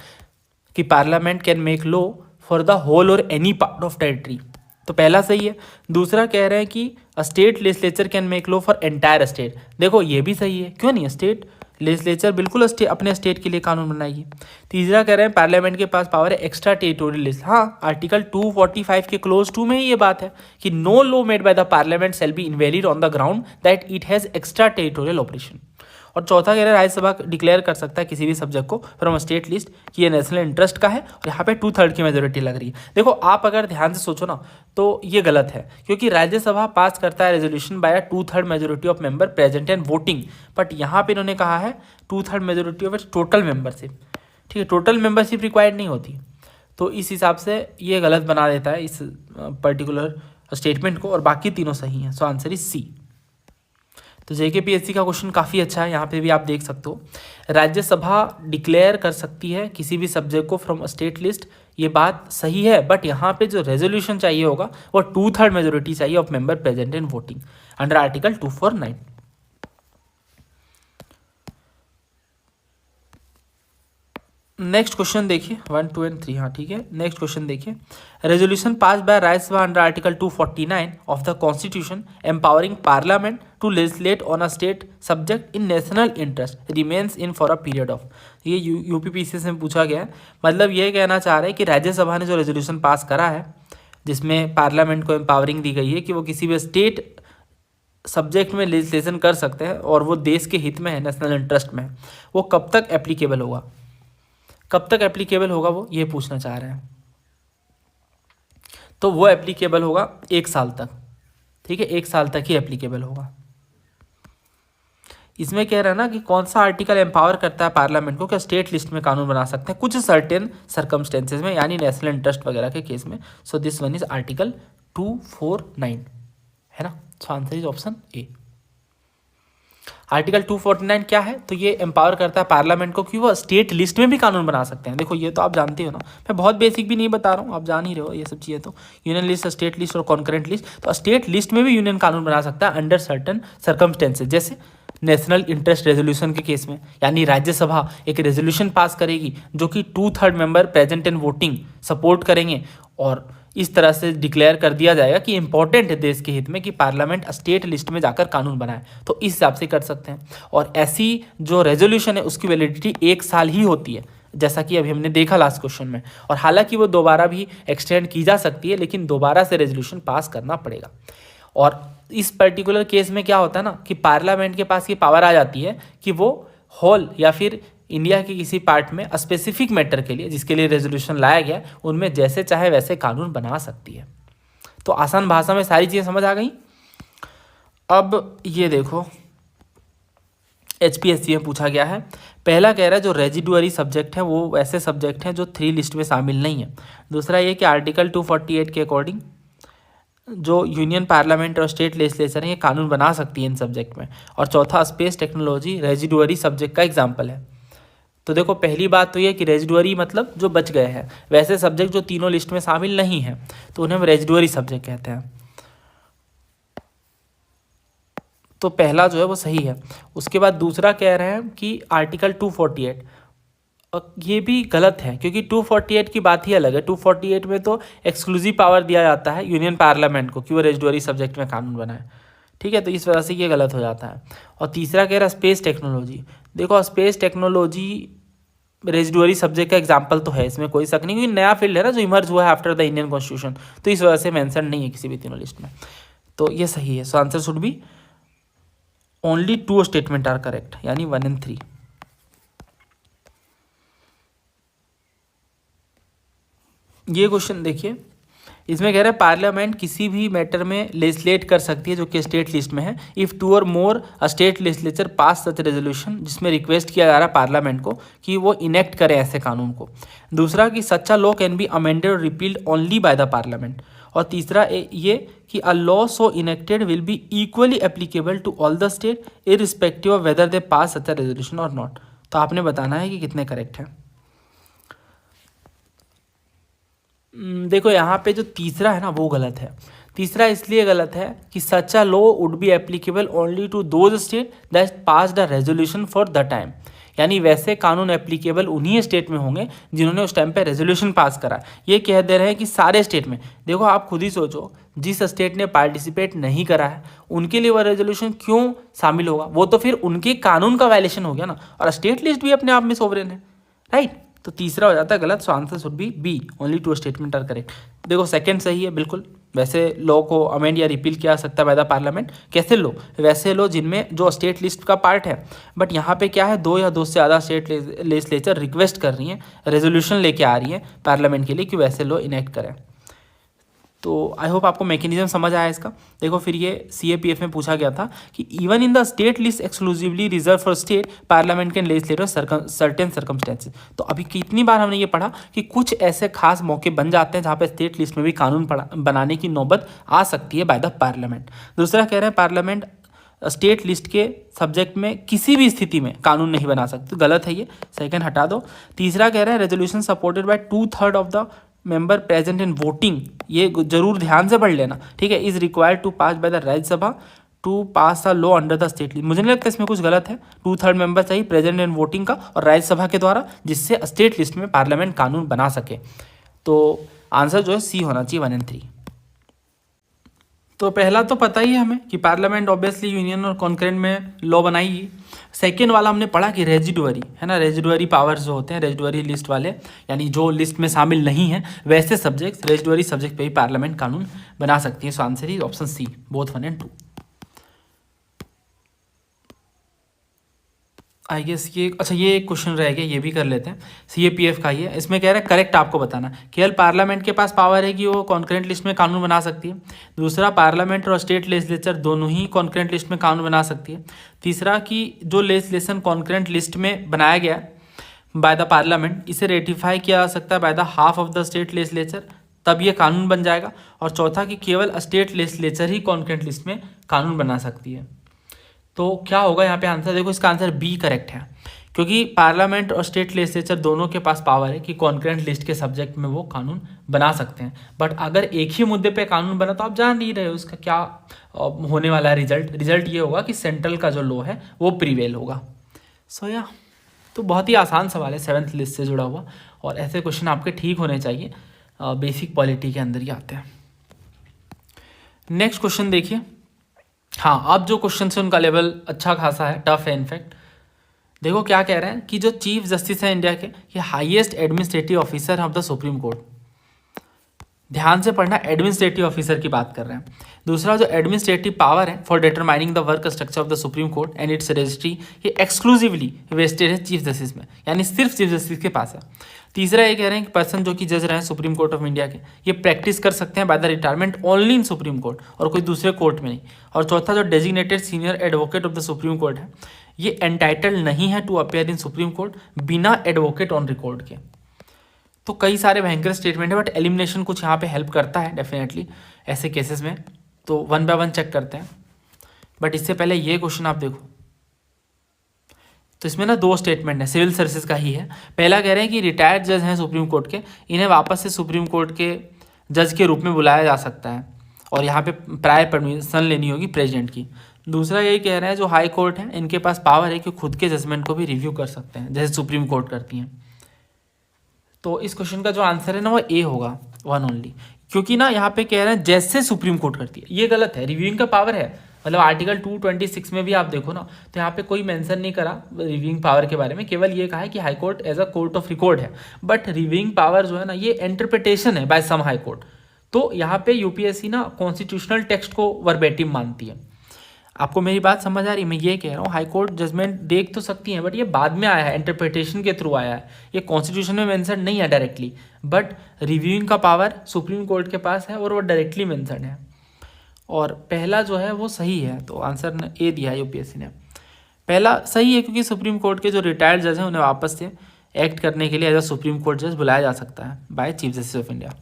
कि parliament can make law for the whole और एनी पार्ट ऑफ टेरिटरी। तो पहला सही है। दूसरा कह रहे हैं कि state legislature can make law for entire state. देखो ये भी सही है, क्यों नहीं, स्टेट लेजिस्लेचर बिल्कुल अपने स्टेट के लिए कानून बनाएगी। तीसरा कह रहे हैं पार्लियामेंट के पास पावर है एक्स्ट्रा टेरिटोरियल लिस्ट। हाँ, आर्टिकल 245 के क्लोज 2 में ही ये बात है कि no law made by the parliament shall be invalid on the ground that it has extra territorial operation. और चौथा कह रहे हैं राज्यसभा डिक्लेयर कर सकता है किसी भी सब्जेक्ट को फ्रॉम स्टेट लिस्ट कि ये नेशनल इंटरेस्ट का है, और यहाँ पे 2/3 की मेजोरिटी लग रही है। देखो आप अगर ध्यान से सोचो ना तो ये गलत है, क्योंकि राज्यसभा पास करता है resolution bye 2/3 majority of member present and voting, but यहाँ पे इन्होंने कहा है 2/3 मेजोरिटी ऑफ टोटल मेंबरशिप। ठीक है, टोटल मेंबरशिप रिक्वायर्ड नहीं होती, तो इस हिसाब से ये गलत बना देता है इस पर्टिकुलर स्टेटमेंट को, और बाकी तीनों सही हैं। So answer is C. तो JKPSC का क्वेश्चन काफ़ी अच्छा है, यहाँ पे भी आप देख सकते हो। राज्यसभा डिक्लेयर कर सकती है किसी भी सब्जेक्ट को फ्रॉम स्टेट लिस्ट, ये बात सही है, बट यहाँ पे जो रेजोल्यूशन चाहिए होगा वो 2/3 मेजोरिटी चाहिए of member present in voting under article 249। Next question देखिए 1, 2 एंड 3। हाँ ठीक है, नेक्स्ट क्वेश्चन देखिए। Resolution pass by Rajya Sabha under article 249 of the constitution empowering parliament to legislate on a state subject in national interest remains in for a period of. ये UPPSC से पूछा गया है। मतलब ये कहना चाह रहे हैं कि राज्यसभा ने जो रेजोल्यूशन पास करा है जिसमें पार्लियामेंट को एम्पावरिंग दी गई है कि वो किसी भी स्टेट सब्जेक्ट में लेजिस्लेशन कर सकते हैं और वो देश के हित में है, नेशनल इंटरेस्ट में है, वो कब तक एप्लीकेबल होगा, कब तक एप्लीकेबल होगा वो ये पूछना चाह रहे हैं। तो वो एप्लीकेबल होगा 1 साल तक। ठीक है, 1 साल तक ही एप्लीकेबल होगा। इसमें कह रहा है ना कि कौन सा आर्टिकल एम्पावर करता है पार्लियामेंट को कि स्टेट लिस्ट में कानून बना सकते हैं कुछ सर्टेन सर्कमस्टेंसेज में, यानी नेशनल इंटरेस्ट वगैरह के केस में। So this one is article 249, है ना। सो answer is option A. Article 249 क्या है, तो ये एम्पावर करता है पार्लियामेंट को कि वो स्टेट लिस्ट में भी कानून बना सकते हैं। देखो ये तो आप जानते हो ना, मैं बहुत बेसिक भी नहीं बता रहा हूँ, आप जान ही रहे हो ये सब चीज़ें। तो यूनियन लिस्ट, स्टेट लिस्ट और कॉन्करेंट लिस्ट, तो स्टेट लिस्ट में भी यूनियन कानून बना सकता है अंडर सर्टन सर्कमस्टेंसेज, जैसे नेशनल इंटरेस्ट रेजोल्यूशन के केस में, यानी राज्यसभा एक रेजोल्यूशन पास करेगी जो कि 2/3 member present in voting support करेंगे, और इस तरह से डिक्लेयर कर दिया जाएगा कि इंपॉर्टेंट है देश के हित में कि पार्लियामेंट स्टेट लिस्ट में जाकर कानून बनाए, तो इस हिसाब से कर सकते हैं। और ऐसी जो रेजोल्यूशन है उसकी वैलिडिटी 1 साल ही होती है, जैसा कि अभी हमने देखा लास्ट क्वेश्चन में। और हालांकि वो दोबारा भी एक्सटेंड की जा सकती है, लेकिन दोबारा से रेजोल्यूशन पास करना पड़ेगा। और इस पर्टिकुलर केस में क्या होता है ना कि पार्लियामेंट के पास ये पावर आ जाती है कि वो होल या फिर इंडिया के किसी पार्ट में स्पेसिफिक मैटर के लिए जिसके लिए रेजोल्यूशन लाया गया उनमें जैसे चाहे वैसे कानून बना सकती है। तो आसान भाषा में सारी चीज़ें समझ आ गई। अब ये देखो HPSC में पूछा गया है। पहला कह रहा है जो रेजिडुअरी सब्जेक्ट है वो ऐसे सब्जेक्ट हैं जो 3 लिस्ट में शामिल नहीं है। दूसरा ये कि आर्टिकल 248 के अकॉर्डिंग जो यूनियन पार्लियामेंट और स्टेट लेजिस्लेचर है ये कानून बना सकती है इन सब्जेक्ट में। और चौथा स्पेस टेक्नोलॉजी रेजिडुअरी सब्जेक्ट का एग्जाम्पल है। तो देखो पहली बात तो ये कि रेजिडुअरी मतलब जो बच गए हैं, वैसे सब्जेक्ट जो तीनों लिस्ट में शामिल नहीं है तो उन्हें हम रेजिडुअरी सब्जेक्ट कहते हैं। तो पहला जो है वो सही है। उसके बाद दूसरा कह रहे हैं कि आर्टिकल 248, ये भी गलत है क्योंकि 248 की बात ही अलग है। 248 में तो एक्सक्लूसिव पावर दिया जाता है यूनियन पार्लियामेंट को कि वो रेजिडुअरी सब्जेक्ट में कानून बनाए। ठीक है, तो इस वजह से ये गलत हो जाता है। और तीसरा कह रहा है स्पेस टेक्नोलॉजी। देखो स्पेस टेक्नोलॉजी रेजिडुअरी सब्जेक्ट का एग्जाम्पल तो है, इसमें कोई शक नहीं, क्योंकि नया फील्ड है ना जो इमर्ज हुआ है आफ्टर द इंडियन कॉन्स्टिट्यूशन, तो इस वजह से मेंशन नहीं है किसी भी तीनों लिस्ट में। तो ये सही है। So answer should be only 2 statement are correct, यानी 1 and 3। ये क्वेश्चन देखिए, इसमें कह रहा है पार्लियामेंट किसी भी मैटर में लेजिस्लेट कर सकती है जो कि स्टेट लिस्ट में है इफ़ 2 और मोर स्टेट लेजिस्लेचर पास सच रेजोल्यूशन, जिसमें रिक्वेस्ट किया जा रहा है पार्लियामेंट को कि वो इनेक्ट करे ऐसे कानून को। दूसरा कि such a law can be amended और repealed only by the parliament. और तीसरा ये कि a law so enacted will be equally applicable to all the state irrespective of whether they pass such a resolution और नॉट। तो आपने बताना है कि कितने करेक्ट हैं। देखो यहाँ पे जो तीसरा है ना वो गलत है। तीसरा इसलिए गलत है कि such a law would be applicable only to those state that passed a resolution for the time, यानी वैसे कानून एप्लीकेबल उन्हीं स्टेट में होंगे जिन्होंने उस टाइम पे रेजोल्यूशन पास करा। ये कह दे रहे हैं कि सारे स्टेट में। देखो आप खुद ही सोचो, जिस स्टेट ने पार्टिसिपेट नहीं करा है उनके लिए वह रेजोल्यूशन क्यों शामिल होगा? वो तो फिर उनके कानून का वायलेशन हो गया ना, और स्टेट लिस्ट भी अपने आप में सोवरेन है, राइट। तो तीसरा हो जाता है गलत। So answer should be B, only 2 statement are correct. देखो सेकंड सही है बिल्कुल। वैसे लॉ को अमेंड या रिपील किया जा सकता है बाय द पार्लियामेंट। कैसे लॉ? वैसे लॉ जिनमें जो स्टेट लिस्ट का पार्ट है, बट यहाँ पे क्या है, 2 या 2 से ज़्यादा स्टेट लेजिस्लेचर रिक्वेस्ट कर रही हैं, रेजोल्यूशन लेके आ रही हैं पार्लियामेंट के लिए कि वैसे लॉ इनेक्ट करें। तो आई होप आपको मैकेनिज्म समझ आया इसका। देखो फिर ये CAPF में पूछा गया था कि even in the state list exclusively reserve for state parliament can legislate certain circumstances. तो अभी कितनी बार हमने ये पढ़ा कि कुछ ऐसे खास मौके बन जाते हैं जहाँ पे स्टेट लिस्ट में भी कानून बनाने की नौबत आ सकती है बाय द पार्लियामेंट। दूसरा कह रहे हैं पार्लियामेंट स्टेट लिस्ट के सब्जेक्ट में किसी भी स्थिति में कानून नहीं बना सकते। गलत है ये, सेकंड हटा दो। तीसरा कह रहे हैं resolution supported by 2/3 of the member present in voting, ये जरूर ध्यान से पढ़ लेना, ठीक है। Is required to pass by the Rajya Sabha to pass a law under the state list. मुझे नहीं लगता इसमें कुछ गलत है। 2/3 मेंबर चाहिए प्रेजेंट इन वोटिंग का और राज्यसभा के द्वारा, जिससे स्टेट लिस्ट में पार्लियामेंट कानून बना सके। तो आंसर जो है सी होना चाहिए 1 और 3। तो पहला तो पता ही है हमें कि पार्लियामेंट ऑब्वियसली यूनियन और कॉन्करेंट में लॉ बनाएगी। सेकेंड वाला हमने पढ़ा कि रेजिडुअरी है ना, रेजिडुअरी पावर्स जो होते हैं, रेजिडुअरी लिस्ट वाले, यानी जो लिस्ट में शामिल नहीं है वैसे सब्जेक्ट, रेजिडुअरी सब्जेक्ट पे ही पार्लियामेंट कानून बना सकती है। So answer is option C, both 1 और 2। आई गेस ये अच्छा, ये एक क्वेश्चन रह गया, ये भी कर लेते हैं। CAPF का ही है। इसमें कह रहा है करेक्ट आपको बताना, केवल पार्लियामेंट के पास पावर है कि वो कॉन्करेंट लिस्ट में कानून बना सकती है। दूसरा, पार्लियामेंट और स्टेट लेजिस्लेचर दोनों ही कॉन्करेंट लिस्ट में कानून बना सकती है। तीसरा कि जो लेजिस्लेशन कॉन्करेंट लिस्ट में बनाया गया बाय द पार्लियामेंट, इसे रेटिफाई किया जा सकता है by the half of the state legislature, तब ये कानून बन जाएगा। और चौथा कि केवल स्टेट लेजिस्लेचर ही कॉन्करेंट लिस्ट में कानून बना सकती है। तो क्या होगा यहाँ पे आंसर? देखो इसका आंसर बी करेक्ट है, क्योंकि पार्लियामेंट और स्टेट लेजिस्लेचर दोनों के पास पावर है कि कॉन्करेंट लिस्ट के सब्जेक्ट में वो कानून बना सकते हैं। बट अगर एक ही मुद्दे पे कानून बना तो आप जान नहीं रहे हो उसका क्या होने वाला है रिजल्ट ये होगा कि सेंट्रल का जो लॉ है वो प्रीवेल होगा। सो या तो बहुत ही आसान सवाल है 7th लिस्ट से जुड़ा हुआ, और ऐसे क्वेश्चन आपके ठीक होने चाहिए, बेसिक पॉलिटी के अंदर ही आते हैं। नेक्स्ट क्वेश्चन देखिए। हाँ, अब जो क्वेश्चन है उनका लेवल अच्छा खासा है, टफ है इनफैक्ट। देखो क्या कह रहे हैं कि जो चीफ जस्टिस है इंडिया के, ये highest administrative officer of the supreme court. ध्यान से पढ़ना, एडमिनिस्ट्रेटिव ऑफिसर की बात कर रहे हैं। दूसरा, जो एडमिनिस्ट्रेटिव पावर है for determining the work structure of the supreme court and it's registry, ये एक्सक्लूसिवली वेस्टेड है चीफ जस्टिस में, यानी सिर्फ चीफ जस्टिस के पास है। तीसरा ये कह रहे हैं कि पर्सन जो कि जज रहे हैं सुप्रीम कोर्ट ऑफ इंडिया के, ये प्रैक्टिस कर सकते हैं by the retirement only in supreme court, और कोई दूसरे कोर्ट में नहीं। और चौथा, जो designated senior advocate of the supreme court है, ये एंटाइटल्ड नहीं है to appear in supreme court बिना एडवोकेट ऑन रिकॉर्ड के। तो कई सारे भयंकर स्टेटमेंट है, बट एलिमिनेशन कुछ यहाँ पे हेल्प करता है डेफिनेटली ऐसे केसेस में। तो 1 बाय 1 चेक करते हैं, बट इससे पहले ये क्वेश्चन आप देखो। तो इसमें ना 2 स्टेटमेंट है, सिविल सर्विसेज का ही है। पहला कह रहे हैं कि रिटायर्ड जज हैं सुप्रीम कोर्ट के, इन्हें वापस से सुप्रीम कोर्ट के जज के रूप में बुलाया जा सकता है, और यहाँ पे प्रायर परमिशन लेनी होगी प्रेसिडेंट की। दूसरा यही कह रहे हैं जो हाई कोर्ट है, इनके पास पावर है कि खुद के जजमेंट को भी रिव्यू कर सकते हैं, जैसे सुप्रीम कोर्ट करती हैं। तो इस क्वेश्चन का जो आंसर है ना वो ए होगा, 1 ओनली, क्योंकि ना यहाँ पे कह रहे हैं जैसे सुप्रीम कोर्ट करती है। ये गलत है, रिव्यूइंग का पावर है, मतलब आर्टिकल 226 में भी आप देखो ना, तो यहाँ पे कोई मेंशन नहीं करा रिव्यूइंग पावर के बारे में, केवल ये कहा है कि high court as a court of record है। बट रिव्यूइंग पावर जो है ना, ये इंटरप्रिटेशन है बाय सम हाई कोर्ट। तो यहाँ पे यूपीएससी ना कॉन्स्टिट्यूशनल टेक्स्ट को वर्बेटिम मानती है। आपको मेरी बात समझ आ रही है? मैं ये कह रहा हूँ हाई कोर्ट जजमेंट देख तो सकती है, बट ये बाद में आया है, इंटरप्रिटेशन के थ्रू आया है, ये कॉन्स्टिट्यूशन में मेंशन नहीं है डायरेक्टली, बट रिव्यूइंग का पावर सुप्रीम कोर्ट के पास है और वो डायरेक्टली मेंशन है। और पहला जो है वो सही है, तो आंसर ने ए दिया है यूपीएससी ने। पहला सही है क्योंकि सुप्रीम कोर्ट के जो रिटायर्ड जज हैं उन्हें वापस से एक्ट करने के लिए एज अ सुप्रीम कोर्ट जज बुलाया जा सकता है by chief justice of India.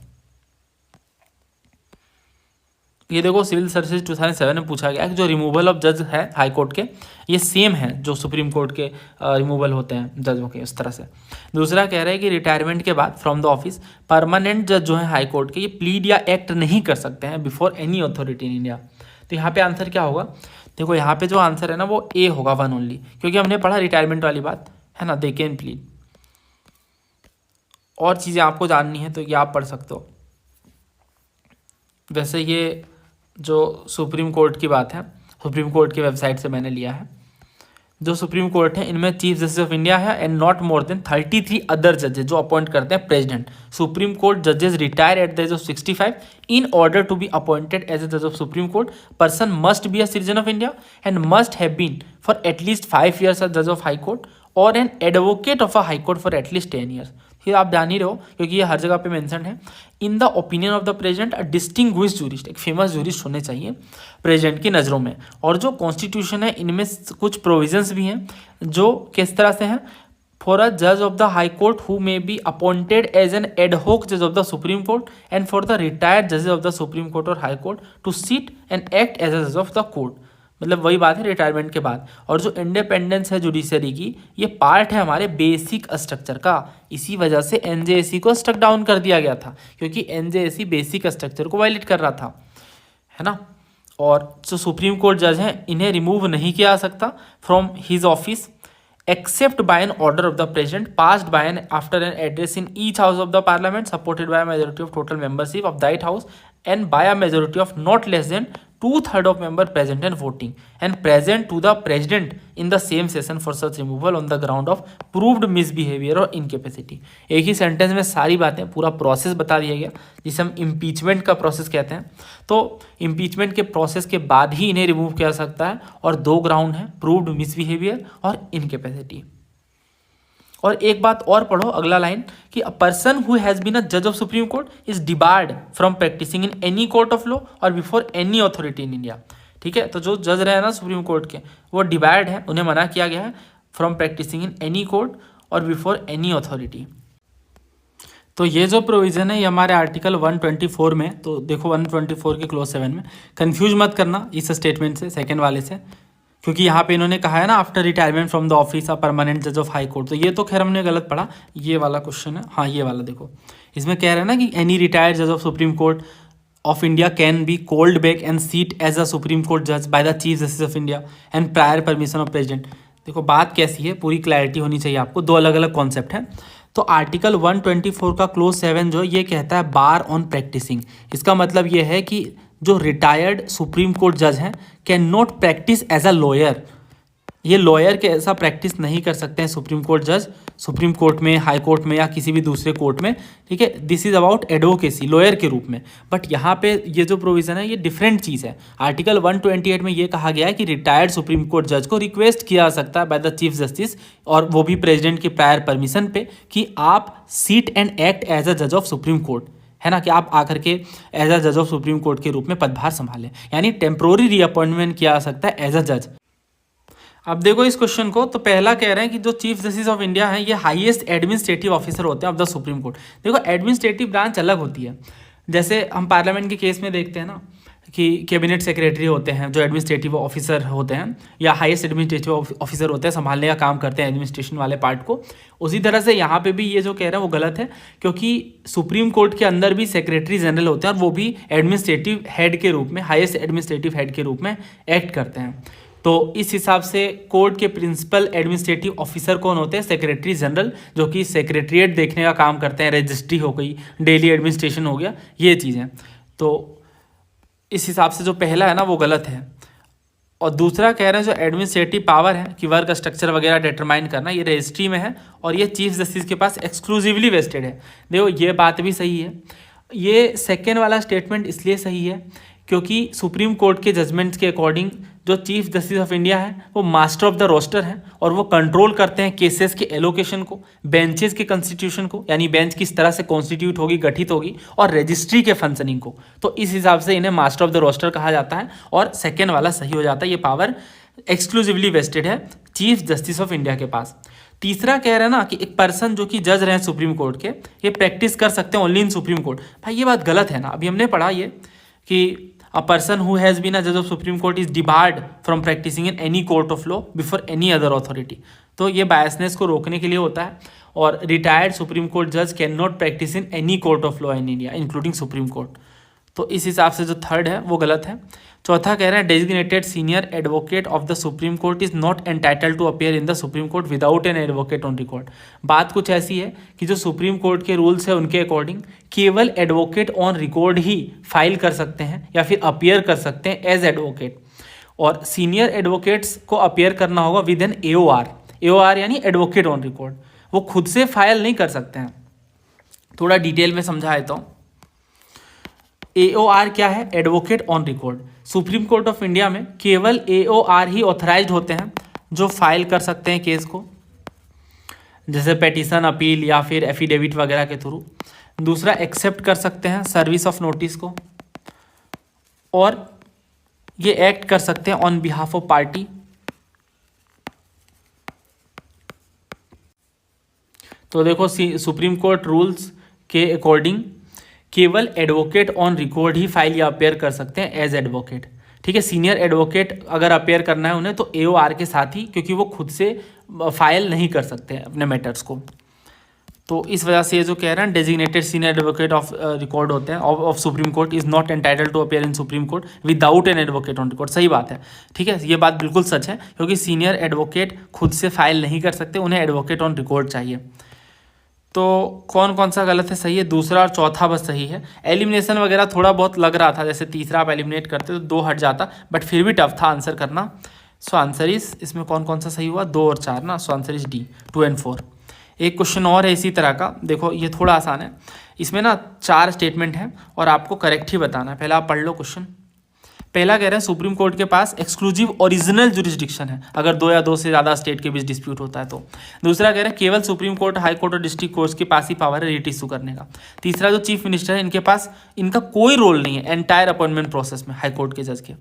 ये देखो सिविल सर्विसेज 2007 में पूछा गया कि जो रिमूवल ऑफ जज है हाई कोर्ट के, ये सेम है जो सुप्रीम कोर्ट के रिमूवल होते हैं जजों के, उस तरह से। दूसरा कह रहा है कि रिटायरमेंट के बाद फ्रॉम द ऑफिस परमानेंट जज जो है हाई कोर्ट के, ये प्लीड या एक्ट नहीं कर सकते हैं before any authority in India. तो यहाँ पे आंसर क्या होगा? देखो यहाँ पे जो आंसर है ना वो ए होगा, वन ओनली, क्योंकि हमने पढ़ा रिटायरमेंट वाली बात है ना, दे कैन प्लीड। और चीज़ें आपको जाननी है तो ये आप पढ़ सकते हो। वैसे ये जो सुप्रीम कोर्ट की बात है, सुप्रीम कोर्ट की वेबसाइट से मैंने लिया है। जो सुप्रीम कोर्ट है इनमें चीफ जस्टिस ऑफ इंडिया है and not more than 33 other जजेस जो अपॉइंट करते हैं प्रेसिडेंट। सुप्रीम कोर्ट जजेस retire at the age of 65 in order to be appointed as a जज of supreme court. Person must be a citizen of India and must have been for at least 5 years a जज ऑफ हाई कोर्ट और an advocate of a high court for at least 10 years। फिर आप जान ही रहो क्योंकि ये हर जगह पे मेंशन है। In the opinion of the president a distinguished jurist, एक फेमस जूरिस्ट होने चाहिए प्रेसिडेंट की नज़रों में। और जो कॉन्स्टिट्यूशन है इनमें कुछ प्रोविजंस भी हैं जो किस तरह से हैं। फॉर अ जज of the high court who may be appointed as an एडहोक जज of the supreme court and for the retired जजेस ऑफ द सुप्रीम कोर्ट और high court to seat and act as a जज ऑफ द कोर्ट। मतलब वही बात है रिटायरमेंट के बाद। और जो इंडिपेंडेंस है जुडिशरी की, ये पार्ट है हमारे बेसिक स्ट्रक्चर का। इसी वजह से एनजेएसी को स्टक डाउन कर दिया गया था, क्योंकि एनजेएसी बेसिक स्ट्रक्चर को वायलेट कर रहा था, है ना। और जो सुप्रीम कोर्ट जज हैं इन्हें रिमूव नहीं किया जा सकता from his office except by an order of the president passed by an after an address in each house of the parliament supported by a majority of total membership of that house and by a majority of not less than 2/3 of member present and voting and present to the president in the same session for such removal on the ground of proved misbehavior or incapacity। एक ही सेंटेंस में सारी बातें, पूरा प्रोसेस बता दिया गया जिसे हम इम्पीचमेंट का प्रोसेस कहते हैं। तो इम्पीचमेंट के प्रोसेस के बाद ही इन्हें रिमूव किया जा सकता है और 2 ग्राउंड हैं, प्रूव्ड मिसबिहेवियर और इनकेपेसिटी। और एक बात और पढ़ो, अगला लाइन कि a person who has been a जज of supreme court is debarred from practising in any court of law और before any authority in India. ठीक है, तो जो जज रहे हैं ना सुप्रीम कोर्ट के, वो डिबार्ड है, उन्हें मना किया गया है from practising in any court और बिफोर एनी अथॉरिटी। तो ये जो प्रोविज़न है ये हमारे आर्टिकल 124 में, तो देखो 124 के क्लोज 7 में। कन्फ्यूज मत करना इस स्टेटमेंट से, सेकेंड वाले से, क्योंकि यहाँ पे इन्होंने कहा है ना after retirement from the office of permanent जज ऑफ हाई कोर्ट, तो ये तो खैर हमने गलत पढ़ा। ये वाला क्वेश्चन है, हाँ ये वाला देखो, इसमें कह रहे हैं ना कि एनी रिटायर्ड जज of supreme court of India can be called back and seat as a supreme court जज by the chief justice of India and prior permission of president. देखो बात कैसी है, पूरी क्लैरिटी होनी चाहिए आपको, 2 अलग अलग कॉन्सेप्ट हैं। तो आर्टिकल 124 का क्लोज 7 जो ये कहता है बार ऑन प्रैक्टिसिंग। इसका मतलब ये है कि जो रिटायर्ड सुप्रीम कोर्ट जज हैं can not practice as a lawyer. ये लॉयर के ऐसा प्रैक्टिस नहीं कर सकते हैं सुप्रीम कोर्ट जज, सुप्रीम कोर्ट में, हाई कोर्ट में या किसी भी दूसरे कोर्ट में। ठीक है, this is about advocacy, lawyer के रूप में। बट यहाँ पे ये जो प्रोविज़न है ये डिफरेंट चीज़ है। आर्टिकल 128 में ये कहा गया है कि रिटायर्ड सुप्रीम कोर्ट जज को रिक्वेस्ट किया जा सकता है बाय द चीफ जस्टिस, और वो भी प्रेसिडेंट की प्रायर परमिशन पे, कि आप sit and act as a जज ऑफ सुप्रीम कोर्ट, है ना, कि आप आकर के एज अ जज ऑफ सुप्रीम कोर्ट के रूप में पदभार संभालें, यानी टेम्प्रोरी रीअपॉइंटमेंट किया जा सकता है एज अ जज। अब देखो इस क्वेश्चन को, तो पहला कह रहे हैं कि जो चीफ जस्टिस ऑफ इंडिया है ये हाईएस्ट एडमिनिस्ट्रेटिव ऑफिसर होते हैं ऑफ द सुप्रीम कोर्ट। देखो एडमिनिस्ट्रेटिव ब्रांच अलग होती है, जैसे हम पार्लियामेंट के केस में देखते हैं ना कि कैबिनेट सेक्रेटरी होते हैं जो एडमिनिस्ट्रेटिव ऑफिसर होते हैं, या हाईएस्ट एडमिनिस्ट्रेटिव ऑफिसर होते हैं, संभालने का काम करते हैं एडमिनिस्ट्रेशन वाले पार्ट को। उसी तरह से यहाँ पे भी ये जो कह रहे हैं वो गलत है, क्योंकि सुप्रीम कोर्ट के अंदर भी सेक्रेटरी जनरल होते हैं और वो भी एडमिनिस्ट्रेटिव हेड के रूप में, हाईएस्ट एडमिनिस्ट्रेटिव हेड के रूप में एक्ट करते हैं। तो इस हिसाब से कोर्ट के प्रिंसिपल एडमिनिस्ट्रेटिव ऑफिसर कौन होते हैं? सेक्रेटरी जनरल, जो कि सेक्रेटरीट देखने का काम करते हैं, रजिस्ट्री हो गई, डेली एडमिनिस्ट्रेशन हो गया, ये चीज़ें। तो इस हिसाब से जो पहला है ना वो गलत है। और दूसरा कह रहे हैं जो एडमिनिस्ट्रेटिव पावर है कि वर्क स्ट्रक्चर वगैरह डिटरमाइन करना, ये रजिस्ट्री में है और ये चीफ जस्टिस के पास एक्सक्लूसिवली वेस्टेड है। देखो ये बात भी सही है। ये सेकेंड वाला स्टेटमेंट इसलिए सही है क्योंकि सुप्रीम कोर्ट के जजमेंट्स के अकॉर्डिंग जो चीफ जस्टिस ऑफ इंडिया है वो मास्टर ऑफ द रोस्टर है और वो कंट्रोल करते हैं केसेस के एलोकेशन को, बेंचेस के कंस्टिट्यूशन को, यानी बेंच किस तरह से कॉन्स्टिट्यूट होगी, गठित होगी, और रजिस्ट्री के फंक्शनिंग को। तो इस हिसाब से इन्हें मास्टर ऑफ द रोस्टर कहा जाता है और सेकेंड वाला सही हो जाता है। ये पावर एक्सक्लूसिवली वेस्टेड है चीफ जस्टिस ऑफ इंडिया के पास। तीसरा कह रहे हैं ना कि एक पर्सन जो कि जज रहे हैं सुप्रीम कोर्ट के, ये प्रैक्टिस कर सकते हैं ओनली इन सुप्रीम कोर्ट। भाई ये बात गलत है ना। अभी हमने पढ़ा ये कि a person who has been a judge of Supreme Court is debarred from practicing in any court of law before any other authority। तो ये बायसनेस को रोकने के लिए होता है। और रिटायर्ड सुप्रीम कोर्ट जज can not practice in any court of law in India including supreme court. तो इस हिसाब से जो थर्ड है वो गलत है। चौथा कह रहे हैं designated senior advocate of the supreme court is not entitled to appear in the supreme court without an advocate on record. बात कुछ ऐसी है कि जो सुप्रीम कोर्ट के रूल्स है उनके अकॉर्डिंग केवल advocate on record he file कर सकते हैं या फिर अपीयर कर सकते हैं एज एडवोकेट, और सीनियर एडवोकेट्स को अपीयर करना होगा विद एन AOR यानी एडवोकेट ऑन रिकॉर्ड। वो खुद से फाइल नहीं कर सकते हैं। थोड़ा डिटेल में समझाए तो AOR क्या है? Advocate on record. Supreme court of India में केवल AOR ही ऑथराइज्ड होते हैं जो फाइल कर सकते हैं केस को, जैसे पेटिशन, अपील या फिर एफिडेविट वगैरह के थ्रू। दूसरा एक्सेप्ट कर सकते हैं सर्विस ऑफ नोटिस को, और ये एक्ट कर सकते हैं ऑन बिहाफ ऑफ पार्टी। तो देखो सुप्रीम कोर्ट रूल्स के अकॉर्डिंग केवल advocate on record he file या अपेयर कर सकते हैं एज एडवोकेट। ठीक है, सीनियर एडवोकेट अगर अपेयर करना है उन्हें तो AOR के साथ ही, क्योंकि वो खुद से फाइल नहीं कर सकते हैं अपने मैटर्स को। तो इस वजह से ये जो कह रहे हैं designated senior advocate of record होते हैं of supreme court is not entitled to appear in supreme court without an advocate on record. सही बात है, ठीक है, ये बात बिल्कुल सच है, क्योंकि सीनियर एडवोकेट खुद से फाइल नहीं कर सकते, उन्हें एडवोकेट ऑन रिकॉर्ड चाहिए। तो कौन कौन सा गलत है, सही है? दूसरा और चौथा बस सही है। एलिमिनेशन वगैरह थोड़ा बहुत लग रहा था, जैसे तीसरा आप एलिमिनेट करते तो 2 हट जाता, बट फिर भी टफ था आंसर करना। सो आंसर इज, इसमें कौन कौन सा सही हुआ? 2 और 4 ना। सो आंसर इज D 2 and 4। एक क्वेश्चन और है इसी तरह का, देखो ये थोड़ा आसान है। इसमें ना 4 स्टेटमेंट हैं और आपको करेक्ट ही बताना है। पहला आप पढ़ लो क्वेश्चन। पहला कह रहे हैं सुप्रीम कोर्ट के पास एक्सक्लूसिव ओरिजिनल जुरिस्डिक्शन है अगर 2 या 2 से ज़्यादा स्टेट के बीच डिस्प्यूट होता है तो। दूसरा कह रहे हैं केवल सुप्रीम कोर्ट, हाई कोर्ट और डिस्ट्रिक्ट कोर्ट्स के पास ही पावर है रिट इशू करने का। तीसरा जो चीफ मिनिस्टर है इनके पास, इनका कोई रोल नहीं है एंटायर अपॉइंटमेंट प्रोसेस में हाई कोर्ट के जज के।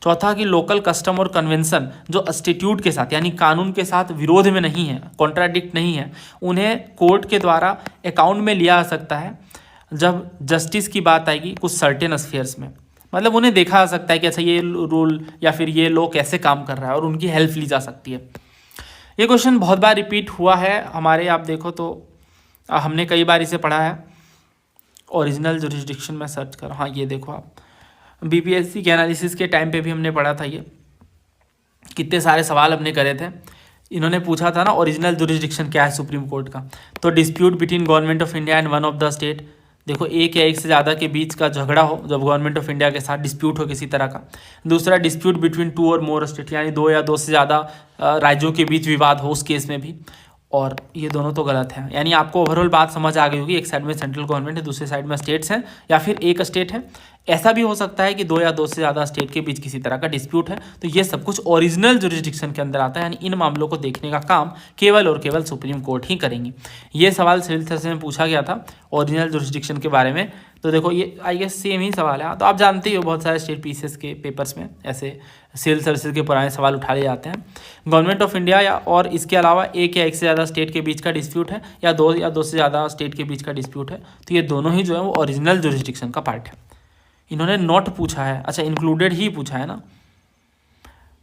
चौथा कि लोकल कस्टम और कन्वेंशन जो स्टेट्यूट के साथ यानी कानून के साथ विरोध में नहीं है, कॉन्ट्राडिक्ट नहीं है, उन्हें कोर्ट के द्वारा अकाउंट में लिया जा सकता है जब जस्टिस की बात आएगी कुछ सर्टेन स्फीयर्स में। मतलब उन्हें देखा जा सकता है कि अच्छा ये रूल या फिर ये लॉ कैसे काम कर रहा है और उनकी हेल्प ली जा सकती है। ये क्वेश्चन बहुत बार रिपीट हुआ है हमारे, आप देखो तो हमने कई बार इसे पढ़ा है। ओरिजिनल जुरिस्डिक्शन में सर्च करो, हाँ ये देखो आप, BPSC के एनालिसिस के टाइम पे भी हमने पढ़ा था ये। कितने सारे सवाल हमने करे थे। इन्होंने पूछा था ना ओरिजिनल जुरिस्डिक्शन क्या है सुप्रीम कोर्ट का, तो dispute between government of India and one of the state. देखो एक या एक से ज़्यादा के बीच का झगड़ा हो जब गवर्नमेंट ऑफ इंडिया के साथ डिस्प्यूट हो किसी तरह का। दूसरा डिस्प्यूट बिटवीन 2 और मोर स्टेट, यानी 2 या 2 से ज़्यादा राज्यों के बीच विवाद हो उस केस में भी। और ये दोनों तो गलत हैं, यानी आपको ओवरऑल बात समझ आ गई होगी। एक साइड में सेंट्रल गवर्नमेंट है, दूसरी साइड में स्टेट्स हैं, या फिर एक स्टेट है। ऐसा भी हो सकता है कि 2 या 2 से ज़्यादा स्टेट के बीच किसी तरह का डिस्प्यूट है। तो ये सब कुछ ओरिजिनल जुरिस्डिक्शन के अंदर आता है, यानी इन मामलों को देखने का काम केवल और केवल सुप्रीम कोर्ट ही करेंगी। ये सवाल सिविल सर्विस में पूछा गया था ओरिजिनल जुरिस्डिक्शन के बारे में। तो देखो ये आई गेस सेम ही सवाल है। तो आप जानते ही हो बहुत सारे स्टेट पीसीएस के पेपर्स में ऐसे सिविल सर्विसेज के पुराने सवाल उठा लिए जाते हैं। गवर्नमेंट ऑफ इंडिया या और इसके अलावा एक या एक से ज़्यादा स्टेट के बीच का डिस्प्यूट है, या 2 से ज़्यादा स्टेट के बीच का डिस्प्यूट है, तो ये दोनों ही जो है वो ओरिजिनल जुरिस्डिक्शन का पार्ट है। इन्होंने नॉट पूछा है, अच्छा इंक्लूडेड ही पूछा है ना।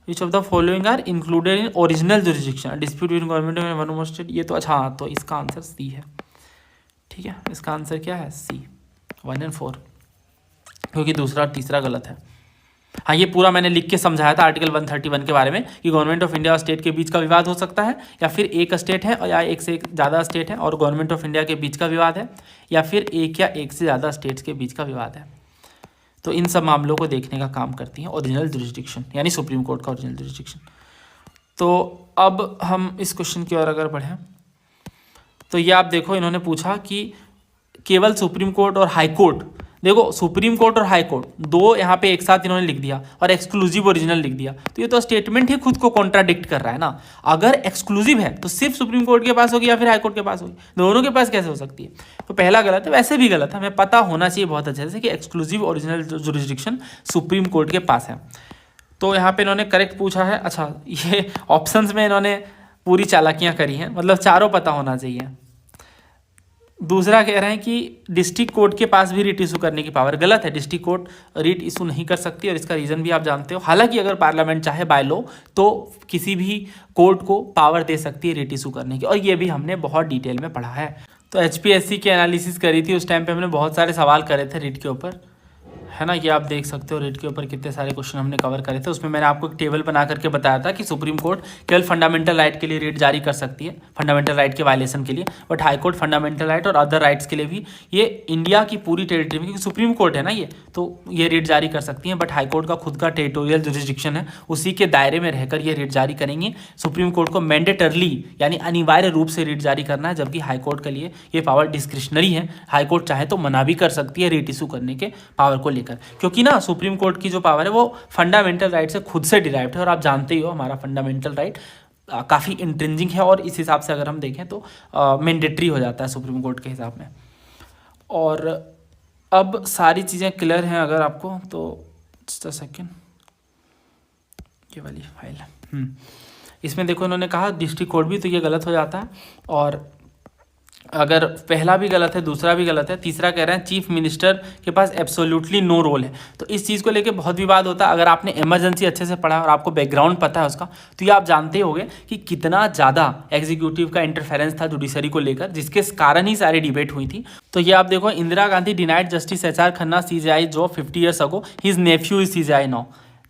Which of the following are included in original jurisdiction dispute between government and one of state. ये तो अच्छा, हाँ तो इसका आंसर सी है। ठीक है, इसका आंसर क्या है? सी 1 and 4, क्योंकि दूसरा और तीसरा गलत है। हाँ ये पूरा मैंने लिख के समझाया था आर्टिकल 131 के बारे में कि गवर्नमेंट ऑफ इंडिया और स्टेट के बीच का विवाद हो सकता है, या फिर एक स्टेट है या एक से ज़्यादा स्टेट है और गवर्नमेंट ऑफ इंडिया के बीच का विवाद है, या फिर एक या एक से ज़्यादा स्टेट्स के बीच का विवाद है। तो इन सब मामलों को देखने का काम करती है ओरिजिनल जुरिस्डिक्शन, यानी सुप्रीम कोर्ट का ओरिजिनल जुरिस्डिक्शन। तो अब हम इस क्वेश्चन की ओर अगर बढ़ें तो ये आप देखो, इन्होंने पूछा कि केवल सुप्रीम कोर्ट और हाई कोर्ट देखो सुप्रीम कोर्ट और हाई कोर्ट दो यहाँ पे एक साथ इन्होंने लिख दिया और एक्सक्लूसिव ओरिजिनल लिख दिया, तो ये तो स्टेटमेंट ही खुद को कॉन्ट्राडिक्ट कर रहा है ना। अगर एक्सक्लूसिव है तो सिर्फ सुप्रीम कोर्ट के पास होगी या फिर हाई कोर्ट के पास होगी, दोनों के पास कैसे हो सकती है? तो पहला गलत है, वैसे भी गलत है, हमें पता होना चाहिए बहुत अच्छे से कि exclusive original jurisdiction supreme court के पास है। तो यहाँ पे इन्होंने करेक्ट पूछा है। अच्छा, ये ऑप्शंस में इन्होंने पूरी चालाकियाँ करी हैं, मतलब चारों पता होना चाहिए। दूसरा कह रहे हैं कि डिस्ट्रिक्ट कोर्ट के पास भी रिट इशू करने की पावर, गलत है। डिस्ट्रिक्ट कोर्ट रिट इशू नहीं कर सकती और इसका रीज़न भी आप जानते हो। हालांकि अगर पार्लियामेंट चाहे बाय लॉ तो किसी भी कोर्ट को पावर दे सकती है रिट इशू करने की, और ये भी हमने बहुत डिटेल में पढ़ा है। तो HPSC की एनालिसिस करी थी, उस टाइम पे हमने बहुत सारे सवाल करे थे रिट के ऊपर, है ना। ये आप देख सकते हो रिट के ऊपर कितने सारे क्वेश्चन हमने कवर करे थे। उसमें मैंने आपको एक टेबल बना करके बताया था कि सुप्रीम कोर्ट केवल फंडामेंटल राइट के लिए रिट जारी कर सकती है, फंडामेंटल राइट के वायलेशन के लिए, but high court fundamental right और अदर राइट्स के लिए भी, ये इंडिया की पूरी टेरिटरी में, क्योंकि सुप्रीम कोर्ट है ना ये, तो ये रिट जारी कर सकती हैं। बट हाई कोर्ट का खुद का टेरिटोरियल जुरिस्डिक्शन है, उसी के दायरे में रहकर ये रिट जारी करेंगे। सुप्रीम कोर्ट को मैंडेटरली यानी अनिवार्य रूप से रिट जारी करना है, जबकि हाई कोर्ट के लिए ये पावर डिस्क्रिशनरी है। हाई कोर्ट चाहे तो मना भी कर सकती है रिट इशू करने के पावर को लेकर, क्योंकि ना सुप्रीम कोर्ट की जो पावर है वो फंडामेंटल राइट से खुद से डिराइव्ड है, और आप जानते ही हो हमारा फंडामेंटल राइट काफ़ी इंट्रिंसिक है, और इस हिसाब से अगर हम देखें तो मैंडेटरी हो जाता है सुप्रीम कोर्ट के हिसाब में। और अब सारी चीज़ें क्लियर हैं अगर आपको तो जस्ट अ सेकेंड, ये वाली फाइल इसमें देखो इन्होंने कहा डिस्ट्रिक्ट कोर्ट भी, तो ये गलत हो जाता है। और अगर पहला भी गलत है, दूसरा भी गलत है, तीसरा कह रहे हैं चीफ मिनिस्टर के पास एब्सोल्युटली नो रोल है। तो इस चीज़ को लेके बहुत विवाद होता है। अगर आपने इमरजेंसी अच्छे से पढ़ा और आपको बैकग्राउंड पता है उसका, तो ये आप जानते होंगे कि कितना ज़्यादा एग्जीक्यूटिव का इंटरफेरेंस था जुडिशरी को लेकर, जिसके कारण ही सारी डिबेट हुई थी। तो ये आप देखो, Indira Gandhi denied justice HR Khanna CJI job 50 years ago, his Neiphiu is CJI now.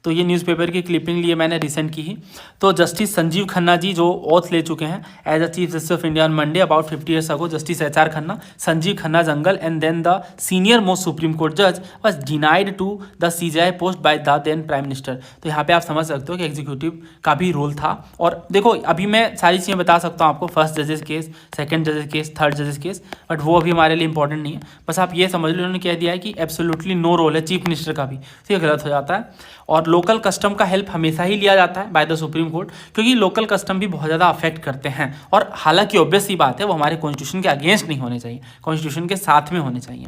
तो ये न्यूज़पेपर की क्लिपिंग लिए मैंने रिसेंट की ही। तो जस्टिस संजीव खन्ना जी जो ओथ ले चुके हैं as a chief justice of India on Monday about 50 years ago, justice HR Khanna, Sanjiv Khanna uncle and then the senior most supreme court जज was denied to the CJI post by the then prime minister. तो यहाँ पे आप समझ सकते हो कि एग्जीक्यूटिव का भी रोल था। और देखो अभी मैं सारी चीज़ें बता सकता हूँ आपको, फर्स्ट जजेस केस, सेकेंड जजेस केस, थर्ड जजेस केस, बट वो अभी हमारे लिए इंपॉर्टेंट नहीं है। बस आप ये समझ लो, उन्होंने कह दिया है कि एब्सोल्युटली नो रोल है चीफ मिनिस्टर का भी, तो ये गलत हो जाता है। और लोकल कस्टम का हेल्प हमेशा ही लिया जाता है बाय द सुप्रीम कोर्ट, क्योंकि लोकल कस्टम भी बहुत ज़्यादा अफेक्ट करते हैं। और हालांकि ऑब्वियस ही बात है वो हमारे कॉन्स्टिट्यूशन के अगेंस्ट नहीं होने चाहिए, कॉन्स्टिट्यूशन के साथ में होने चाहिए।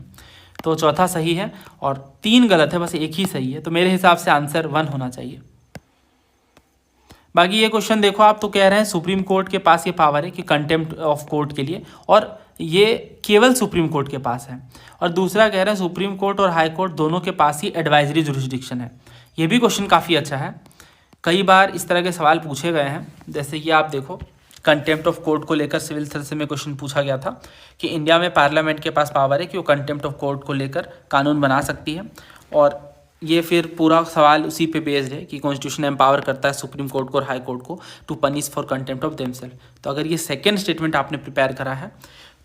तो चौथा सही है और 3 गलत है, बस एक ही सही है। तो मेरे हिसाब से आंसर 1 होना चाहिए। बाकी ये क्वेश्चन देखो आप, तो कह रहे हैं सुप्रीम कोर्ट के पास ये पावर है कि कंटेम्प्ट ऑफ कोर्ट के लिए, और ये केवल सुप्रीम कोर्ट के पास है। और दूसरा कह रहे हैं सुप्रीम कोर्ट और हाई कोर्ट दोनों के पास ही एडवाइजरी जुरिस्डिक्शन है। ये भी क्वेश्चन काफ़ी अच्छा है, कई बार इस तरह के सवाल पूछे गए हैं। जैसे ये आप देखो, कंटेम्प्ट ऑफ कोर्ट को लेकर सिविल सर्विस में क्वेश्चन पूछा गया था कि इंडिया में पार्लियामेंट के पास पावर है कि वो कंटेम्प्ट ऑफ कोर्ट को लेकर कानून बना सकती है। और ये फिर पूरा सवाल उसी पे बेस्ड है कि कॉन्स्टिट्यूशन एम्पावर करता है सुप्रीम कोर्ट को और हाई कोर्ट को to punish for contempt of themselves. तो अगर ये सेकेंड स्टेटमेंट आपने प्रिपेयर करा है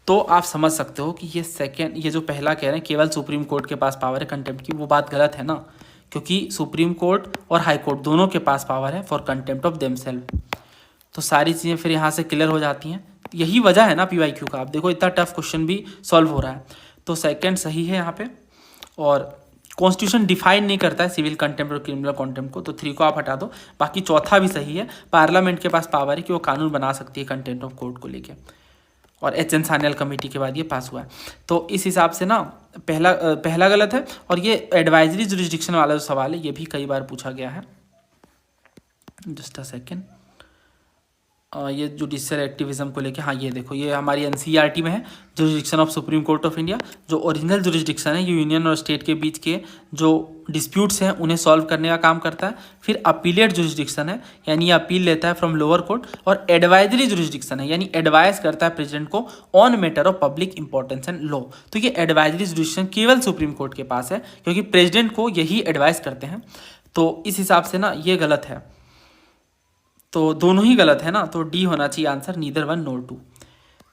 तो आप समझ सकते हो कि ये जो पहला कह रहे हैं केवल सुप्रीम कोर्ट के पास पावर है कंटेम्प्ट की, वो बात गलत है ना, क्योंकि सुप्रीम कोर्ट और हाई कोर्ट दोनों के पास पावर है फॉर कंटेम्प्ट ऑफ देमसेल्फ। तो सारी चीज़ें फिर यहाँ से क्लियर हो जाती हैं। यही वजह है ना PYQ का। आप देखो इतना टफ क्वेश्चन भी सॉल्व हो रहा है। तो सेकंड सही है यहाँ पे। और कॉन्स्टिट्यूशन डिफाइन नहीं करता है सिविल कंटेम्प्ट और क्रिमिनल कंटेम्प्ट को, तो 3 को आप हटा दो। बाकी चौथा भी सही है, पार्लियामेंट के पास पावर है कि वो कानून बना सकती है कंटेम्प्ट ऑफ कोर्ट को लेके, और HN सान्याल कमेटी के बाद ये पास हुआ है। तो इस हिसाब से ना पहला गलत है। और ये एडवाइजरी जुरिस्डिक्शन वाला जो सवाल है ये भी कई बार पूछा गया है। जस्ट अ सेकेंड, ये जुडिशियल एक्टिविज्म को लेके, हाँ ये देखो, ये हमारी NCERT में है, jurisdiction of supreme court of India. जो ओरिजिनल जुरिस्डिक्शन है ये यूनियन और स्टेट के बीच के जो डिस्प्यूट्स हैं उन्हें सॉल्व करने का काम करता है। फिर अपीलेट जुरिस्डिक्शन है, यानी ये अपील लेता है फ्रॉम लोअर कोर्ट। और एडवाइजरी जुरिस्डिक्शन है, यानी एडवाइस करता है प्रेसिडेंट को on matter of public importance and law. तो ये एडवाइजरी जुरिस्डिक्शन केवल सुप्रीम कोर्ट के पास है, क्योंकि प्रेसिडेंट को यही एडवाइस करते हैं। तो इस हिसाब से ना ये गलत है, तो दोनों ही गलत है ना। तो D होना चाहिए आंसर, नीदर 1 नॉर 2।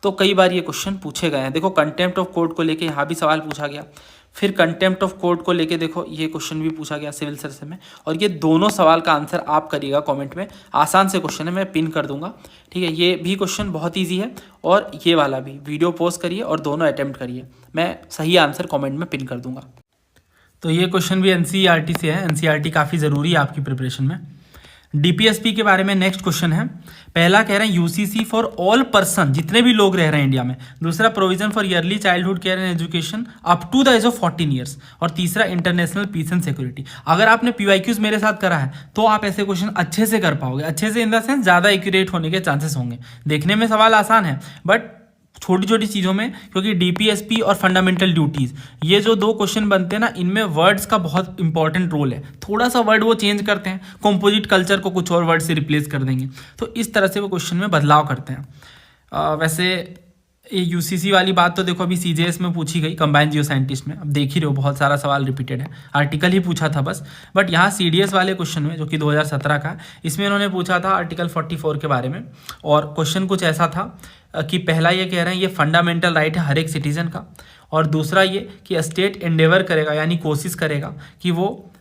तो कई बार ये क्वेश्चन पूछे गए हैं। देखो कंटेम्प्ट ऑफ कोर्ट को लेके यहाँ भी सवाल पूछा गया, फिर कंटेम्प्ट ऑफ कोर्ट को लेके देखो ये क्वेश्चन भी पूछा गया सिविल सर्विस में। और ये दोनों सवाल का आंसर आप करिएगा कमेंट में, आसान से क्वेश्चन है, मैं पिन कर दूंगा, ठीक है। ये भी क्वेश्चन बहुत ईजी है, और ये वाला भी वीडियो पोस्ट करिए और दोनों अटैम्प्ट करिए, मैं सही आंसर कॉमेंट में पिन कर दूंगा। तो ये क्वेश्चन भी एनसीईआरटी से है। एनसीईआरटी काफ़ी ज़रूरी है आपकी प्रिपरेशन में। डीपीएसपी के बारे में नेक्स्ट क्वेश्चन है। पहला कह रहे हैं यूसीसी फॉर ऑल पर्सन, जितने भी लोग रह रहे हैं इंडिया में। दूसरा provision for early childhood care and education up to the age of 14 years. और तीसरा इंटरनेशनल पीस एंड सिक्योरिटी। अगर आपने पीवाईक्यूज मेरे साथ करा है तो आप ऐसे क्वेश्चन अच्छे से कर पाओगे, अच्छे से इन द सेंस ज़्यादा एक्यूरेट होने के चांसेस होंगे। देखने में सवाल आसान है बट छोटी छोटी चीज़ों में, क्योंकि डीपीएसपी और फंडामेंटल ड्यूटीज़ ये जो दो क्वेश्चन बनते हैं ना, इनमें वर्ड्स का बहुत इंपॉर्टेंट रोल है। थोड़ा सा वर्ड वो चेंज करते हैं, कंपोजिट कल्चर को कुछ और वर्ड से रिप्लेस कर देंगे, तो इस तरह से वो क्वेश्चन में बदलाव करते हैं। वैसे ये यूसीसी वाली बात तो देखो अभी सीजेएस में पूछी गई, कंबाइंड जियो साइंटिस्ट में। अब देख ही रहे हो बहुत सारा सवाल रिपीटेड है, आर्टिकल ही पूछा था बस। बट यहाँ सीडीएस वाले क्वेश्चन में, जो कि 2017 का, इसमें इन्होंने पूछा था आर्टिकल 44 के बारे में। और क्वेश्चन कुछ ऐसा था कि पहला ये कह रहे हैं ये फंडामेंटल राइट है हर एक सिटीजन का, और दूसरा ये कि स्टेट एंडेवर करेगा, यानी कोशिश करेगा कि वो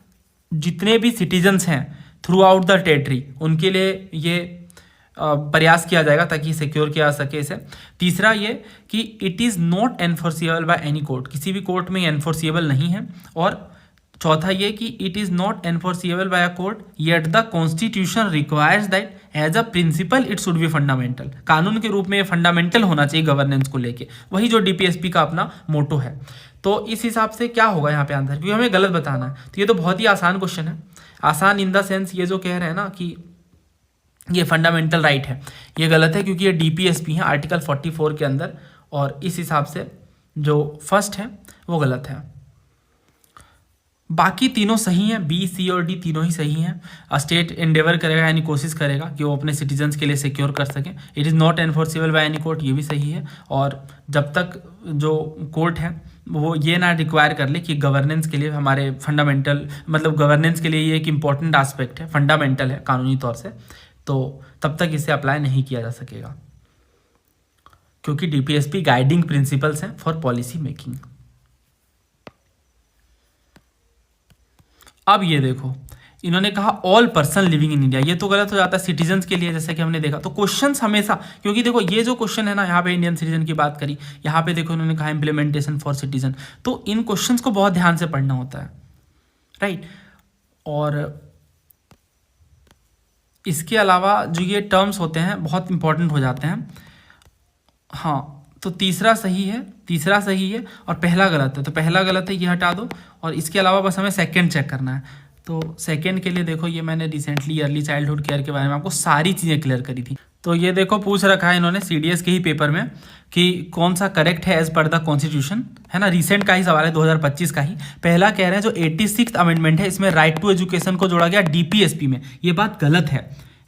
जितने भी सिटीजन्स हैं थ्रू आउट द टेरिटरी, उनके लिए ये प्रयास किया जाएगा ताकि सिक्योर किया जा सके इसे। तीसरा ये कि it is not enforceable by any court, किसी भी कोर्ट में एनफोर्सिएबल नहीं है। और चौथा ये कि it is not enforceable by a court yet the constitution requires that as a principle it should be fundamental. कानून के रूप में ये फंडामेंटल होना चाहिए गवर्नेंस को लेके, वही जो डीपीएसपी का अपना मोटो है। तो इस हिसाब से क्या होगा यहाँ पे आंसर, क्योंकि हमें गलत बताना है। तो ये तो बहुत ही आसान क्वेश्चन है। आसान इन द सेंस ये जो कह रहे हैं ना कि ये फंडामेंटल राइट है, ये गलत है क्योंकि ये डीपीएसपी है आर्टिकल 44 के अंदर, और इस हिसाब से जो फर्स्ट है वो गलत है। बाकी तीनों सही हैं, बी सी और डी तीनों ही सही हैं। स्टेट एंडेवर करेगा यानी कोशिश करेगा कि वो अपने सिटीजन्स के लिए सिक्योर कर सकें। It is not enforceable by any court, ये भी सही है। और जब तक जो कोर्ट है वो ये ना रिक्वायर कर ले कि गवर्नेंस के लिए हमारे फंडामेंटल, मतलब गवर्नेंस के लिए ये एक इम्पॉर्टेंट आस्पेक्ट है, फंडामेंटल है कानूनी तौर से, तो तब तक इसे अप्लाई नहीं किया जा सकेगा, क्योंकि डीपीएसपी गाइडिंग प्रिंसिपल्स हैं फॉर पॉलिसी मेकिंग। अब ये देखो, इन्होंने कहा all person living in India, ये तो गलत हो जाता है, सिटीजन्स के लिए, जैसे कि हमने देखा। तो क्वेश्चंस हमेशा, क्योंकि देखो ये जो क्वेश्चन है ना, यहाँ पे इंडियन सिटीजन की बात करी, यहाँ पे देखो इन्होंने कहा इम्प्लीमेंटेशन फॉर सिटीजन, तो इन क्वेश्चंस को बहुत ध्यान से पढ़ना होता है, राइट। और इसके अलावा जो ये टर्म्स होते हैं बहुत इंपॉर्टेंट हो जाते हैं। हाँ, तो तीसरा सही है, तीसरा सही है और पहला गलत है, तो पहला गलत है, ये हटा दो। और इसके अलावा बस हमें सेकंड चेक करना है। तो सेकंड के लिए देखो, ये मैंने रिसेंटली अर्ली चाइल्डहुड केयर के बारे में आपको सारी चीज़ें क्लियर करी थी। तो ये देखो पूछ रखा है इन्होंने सीडीएस के ही पेपर में कि कौन सा करेक्ट है एज पर द कॉन्स्टिट्यूशन, है ना, रिसेंट का ही सवाल है, 2025 का ही। पहला कह रहे हैं जो 86th अमेंडमेंट है, इसमें राइट टू एजुकेशन को जोड़ा गया डीपीएसपी में, ये बात गलत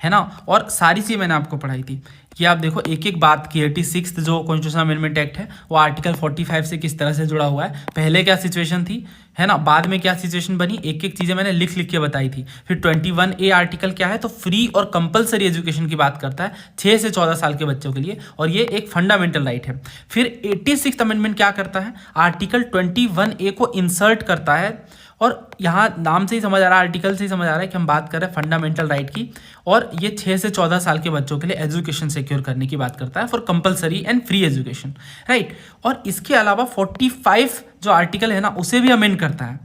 है ना। और सारी चीज़ मैंने आपको पढ़ाई थी कि आप देखो एक एक बात की। 86th जो कॉन्स्टिट्यूशन अमेंडमेंट एक्ट है वो आर्टिकल 45 से किस तरह से जुड़ा हुआ है, पहले क्या सिचुएशन थी, है ना, बाद में क्या सिचुएशन बनी, एक एक चीज़ें मैंने लिख के बताई थी। फिर 21A आर्टिकल क्या है, तो फ्री और कंपलसरी एजुकेशन की बात करता है 6 से 14 साल के बच्चों के लिए, और ये एक फंडामेंटल राइट है। फिर 86th अमेंडमेंट क्या करता है, आर्टिकल 21A को इंसर्ट करता है, और यहाँ नाम से ही समझ आ रहा है, आर्टिकल से ही समझ आ रहा है कि हम बात कर रहे हैं फंडामेंटल राइट की, और ये 6 से 14 साल के बच्चों के लिए एजुकेशन सिक्योर करने की बात करता है for compulsory and free education, right. और इसके अलावा 45 जो आर्टिकल है ना, उसे भी अमेंड करता है,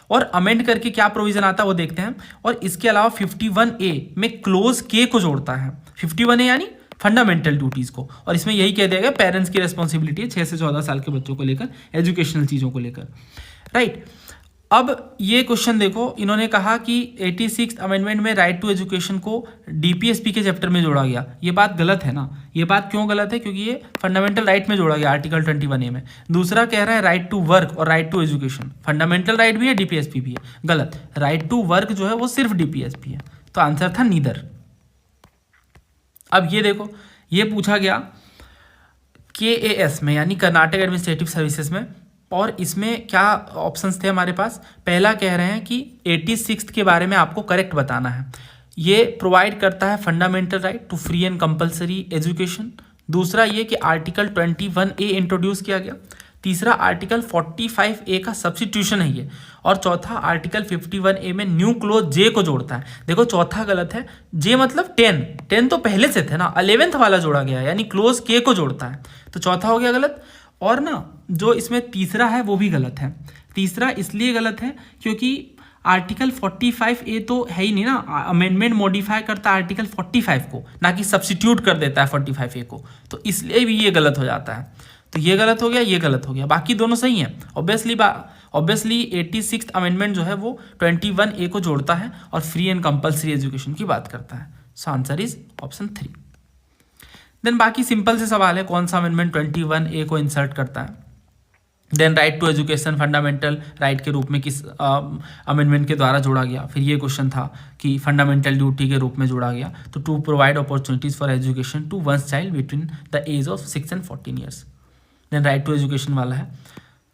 और अमेंड करके क्या प्रोविजन आता है वो देखते हैं। और इसके अलावा 51A में क्लोज के को जोड़ता है, 51A यानी फंडामेंटल ड्यूटीज़ को, और इसमें यही कह दिया गया पेरेंट्स की रिस्पॉन्सिबिलिटी है 6 से 14 साल के बच्चों को लेकर, एजुकेशनल चीज़ों को लेकर, राइट। अब ये क्वेश्चन देखो, इन्होंने कहा कि 86th अमेंडमेंट में राइट टू एजुकेशन को डीपीएसपी के चैप्टर में जोड़ा गया, ये बात गलत है ना। ये बात क्यों गलत है, क्योंकि ये फंडामेंटल राइट में जोड़ा गया आर्टिकल 21A में। दूसरा कह रहा है राइट टू वर्क और right to education, fundamental right भी है, डीपीएसपी भी है, गलत। राइट टू वर्क जो है वो सिर्फ डीपीएसपी है, तो आंसर था नीदर। अब ये देखो, ये पूछा गया KAS में, यानी कर्नाटक एडमिनिस्ट्रेटिव सर्विसेज में, और इसमें क्या ऑप्शंस थे हमारे पास। पहला कह रहे हैं कि 86th के बारे में आपको करेक्ट बताना है, ये प्रोवाइड करता है fundamental right to free and compulsory education. दूसरा ये कि आर्टिकल 21A इंट्रोड्यूस किया गया। तीसरा आर्टिकल 45A का सब्स्टिट्यूशन है ये, और चौथा आर्टिकल 51A में न्यू क्लोज जे को जोड़ता है। देखो चौथा गलत है, जे मतलब 10 तो पहले से थे ना, 11th वाला जोड़ा गया, यानी क्लोज के को जोड़ता है, तो चौथा हो गया गलत। और ना जो इसमें तीसरा है वो भी गलत है, तीसरा इसलिए गलत है क्योंकि आर्टिकल 45A तो है ही नहीं ना, अमेंडमेंट मॉडिफाई करता है आर्टिकल 45 को, ना कि सब्सिट्यूट कर देता है 45A को, तो इसलिए भी ये गलत हो जाता है। तो ये गलत हो गया, ये गलत हो गया, बाकी दोनों सही हैं। ऑब्वियसली 86th अमेंडमेंट जो है वो 21A को जोड़ता है और फ्री एंड कंपल्सरी एजुकेशन की बात करता है। So answer is option 3। Then बाकी सिंपल से सवाल है, कौन सा अमेंडमेंट 21A को इंसर्ट करता है। Then right to education fundamental right के रूप में किस अमेंडमेंट के द्वारा जोड़ा गया। फिर ये क्वेश्चन था कि फंडामेंटल ड्यूटी के रूप में जोड़ा गया, तो to provide opportunities for education to one's child between the age of 6 and 14 years. Then right to education वाला है।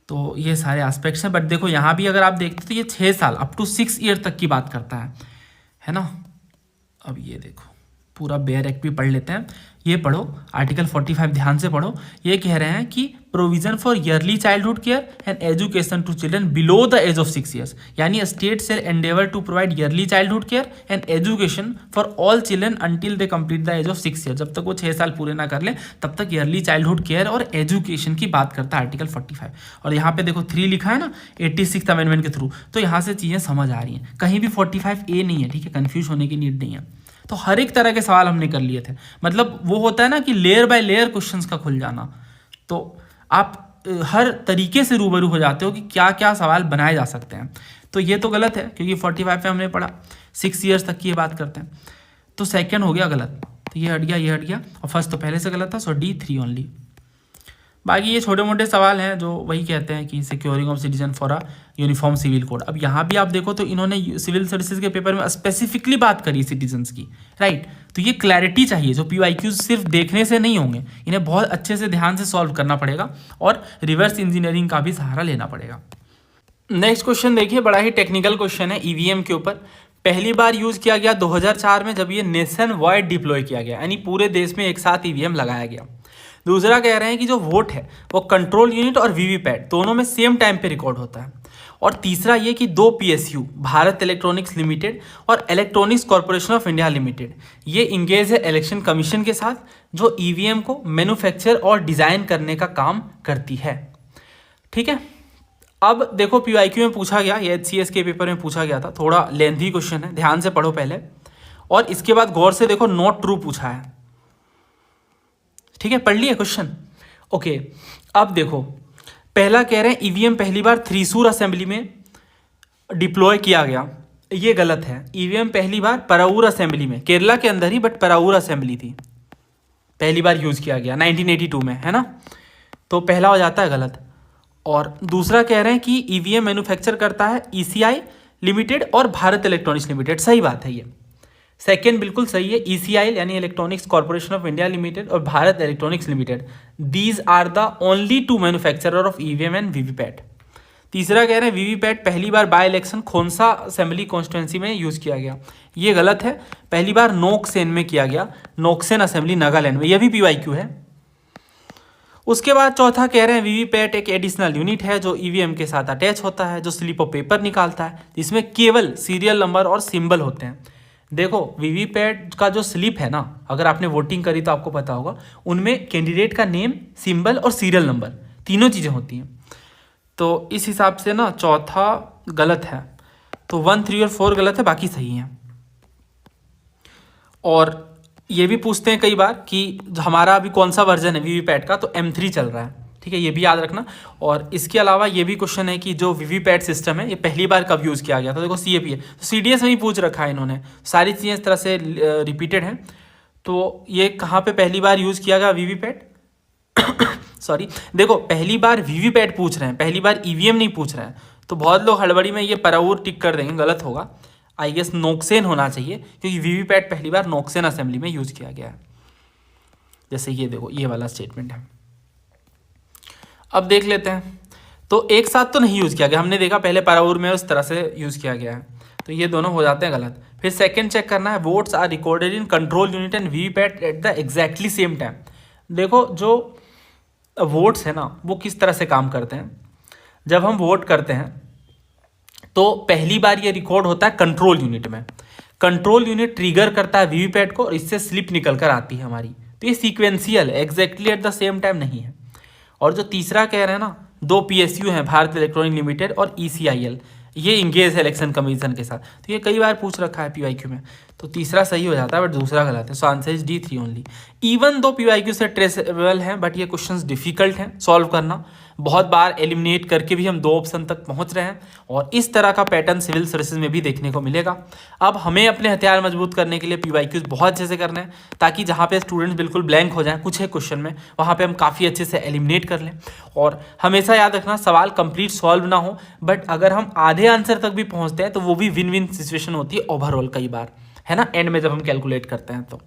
तो ये सारे एस्पेक्ट्स हैं, बट देखो यहाँ भी अगर आप देखते तो ये 6 साल अप टू 6 ईयर तक की बात करता है ना। अब ये देखो पूरा बेयर एक्ट भी पढ़ लेते हैं, ये पढ़ो आर्टिकल 45 ध्यान से पढ़ो। ये कह रहे हैं कि provision for early childhood care and education to children below the age of 6 years, यानी state shall endeavour to provide early childhood care and education for all children until they complete the age of 6 year. जब तक वो 6 साल पूरे ना कर ले तब तक ईयरली चाइल्डहुड केयर और एजुकेशन की बात करता है आर्टिकल 45। और यहाँ पे देखो 3 लिखा है ना 86th अमेंडमेंट के थ्रू, तो यहाँ से चीज़ें समझ आ रही हैं, कहीं भी 45A नहीं है, ठीक है, कन्फ्यूज होने की नीड नहीं है। तो हर एक तरह के सवाल हमने कर लिए थे, मतलब वो होता है ना कि लेयर बाय लेयर क्वेश्चंस का खुल जाना, तो आप हर तरीके से रूबरू हो जाते हो कि क्या क्या सवाल बनाए जा सकते हैं। तो ये तो गलत है क्योंकि 45 पे हमने पढ़ा 6 ईयर्स तक की ये बात करते हैं, तो सेकंड हो गया गलत, तो ये हट गया, ये हट गया, और फर्स्ट तो पहले से गलत था, सो D3 ओनली। बाकी ये छोटे मोटे सवाल हैं जो वही कहते हैं कि securing of citizen for a uniform civil code. अब यहाँ भी आप देखो तो इन्होंने सिविल सर्विसेज के पेपर में स्पेसिफिकली बात करी सिटीजन्स की, राइट। तो ये क्लैरिटी चाहिए, जो PYQs सिर्फ देखने से नहीं होंगे, इन्हें बहुत अच्छे से ध्यान से सॉल्व करना पड़ेगा और रिवर्स इंजीनियरिंग का भी सहारा लेना पड़ेगा। नेक्स्ट क्वेश्चन देखिए, बड़ा ही टेक्निकल क्वेश्चन है EVM के ऊपर। पहली बार यूज किया गया 2004 में, जब ये नेशन वाइड डिप्लॉय किया गया, यानी पूरे देश में एक साथ EVM लगाया गया। दूसरा कह रहे हैं कि जो वोट है वो कंट्रोल यूनिट और वीवीपैट दोनों में सेम टाइम पे रिकॉर्ड होता है। और तीसरा ये कि 2 PSU भारत इलेक्ट्रॉनिक्स लिमिटेड और electronics corporation of India limited ये इंगेज है इलेक्शन कमीशन के साथ, जो EVM को मैन्युफैक्चर और डिज़ाइन करने का काम करती है, ठीक है। अब देखो PYQ में पूछा गया, ये HCS के पेपर में पूछा गया था, थोड़ा लेंथी क्वेश्चन है, ध्यान से पढ़ो पहले और इसके बाद गौर से देखो, नॉट ट्रू पूछा है, ठीक है, पढ़ लिया क्वेश्चन, ओके। अब देखो पहला कह रहे हैं EVM पहली बार थ्रीसूर असेंबली में डिप्लॉय किया गया, ये गलत है। EVM पहली बार पराऊर असेंबली में, केरला के अंदर ही, बट पराऊर असेंबली थी, पहली बार यूज किया गया 1982 में, है ना, तो पहला हो जाता है गलत। और दूसरा कह रहे हैं कि EVM मैन्युफैक्चर करता है ECI लिमिटेड और भारत इलेक्ट्रॉनिक्स लिमिटेड, सही बात है ये, सेकेंड बिल्कुल सही है। ECI यानी electronics corporation of India limited और Bharat electronics limited, these are the only 2 manufacturer of EVM and VVPAT. तीसरा कह रहे हैं वीवीपैट पहली बार by election Khonsa assembly constituency में यूज किया गया, ये गलत है, पहली बार नोकसेन में किया गया, नोकसेन असेंबली नागालैंड में, यह भी PYQ है। उसके बाद चौथा कह रहे हैं वीवीपैट एक एडिशनल यूनिट है जो EVM के साथ अटैच होता है, जो स्लिप ऑफ पेपर निकालता है, जिसमें केवल सीरियल नंबर और सिंबल होते हैं। देखो वीवीपैट का जो स्लिप है ना, अगर आपने वोटिंग करी तो आपको पता होगा, उनमें कैंडिडेट का नेम, सिंबल और सीरियल नंबर तीनों चीज़ें होती हैं। तो इस हिसाब से ना चौथा गलत है, तो 1, 3 और 4 गलत है, बाकी सही हैं। और ये भी पूछते हैं कई बार कि हमारा अभी कौन सा वर्जन है वीवीपैट का, तो M3 चल रहा है, ठीक है, ये भी याद रखना। और इसके अलावा ये भी क्वेश्चन है कि जो वीवीपैट सिस्टम है ये पहली बार कब यूज़ किया गया था, देखो CAP है, तो CDS में ही पूछ रखा है इन्होंने, सारी चीज़ें इस तरह से रिपीटेड हैं। तो ये कहाँ पे पहली बार यूज़ किया गया वीवीपैट सॉरी, देखो पहली बार वीवीपैट पूछ रहे हैं, पहली बार EVM नहीं पूछ रहे हैं, तो बहुत लोग हड़बड़ी में ये पराऊर टिक कर देंगे, गलत होगा, आई गेस नोकसेन होना चाहिए, क्योंकि वीवीपैट पहली बार नोकसेन असेंबली में यूज़ किया गया है। जैसे ये देखो, ये वाला स्टेटमेंट है। अब देख लेते हैं, तो एक साथ तो नहीं यूज़ किया गया, हमने देखा पहले पराऊर में उस तरह से यूज़ किया गया है, तो ये दोनों हो जाते हैं गलत। फिर सेकंड चेक करना है, votes are recorded in control unit and VVPAT at the exactly same time. देखो जो वोट्स है ना वो किस तरह से काम करते हैं, जब हम वोट करते हैं तो पहली बार ये रिकॉर्ड होता है कंट्रोल यूनिट में, कंट्रोल यूनिट ट्रिगर करता है वीवीपैट को और इससे स्लिप निकल कर आती है हमारी, तो ये सीक्वेंशियल है, exactly at the same time नहीं है। और जो तीसरा कह रहे हैं ना दो PSU हैं, भारत इलेक्ट्रॉनिक लिमिटेड और ECIL, ये इंगेज है इलेक्शन कमीशन के साथ। तो ये कई बार पूछ रखा है PYQ में, तो तीसरा सही हो जाता है बट दूसरा गलत है। So answer is D3 only. Even though PYQ से ट्रेसेबल हैं बट ये क्वेश्चंस डिफिकल्ट हैं सॉल्व करना, बहुत बार एलिमिनेट करके भी हम 2 ऑप्शन तक पहुंच रहे हैं, और इस तरह का पैटर्न सिविल सर्विसेज में भी देखने को मिलेगा। अब हमें अपने हथियार मजबूत करने के लिए PYQs बहुत अच्छे से करने हैं, ताकि जहाँ पे स्टूडेंट्स बिल्कुल ब्लैंक हो जाएं कुछ एक क्वेश्चन में, वहाँ पे हम काफ़ी अच्छे से एलिमिनेट कर लें। और हमेशा याद रखना, सवाल कंप्लीट सॉल्व ना हो, बट अगर हम आधे आंसर तक भी पहुँचते हैं तो वो भी विन विन सिचुएशन होती है ओवरऑल कई बार, है ना, एंड में जब हम कैलकुलेट करते हैं तो।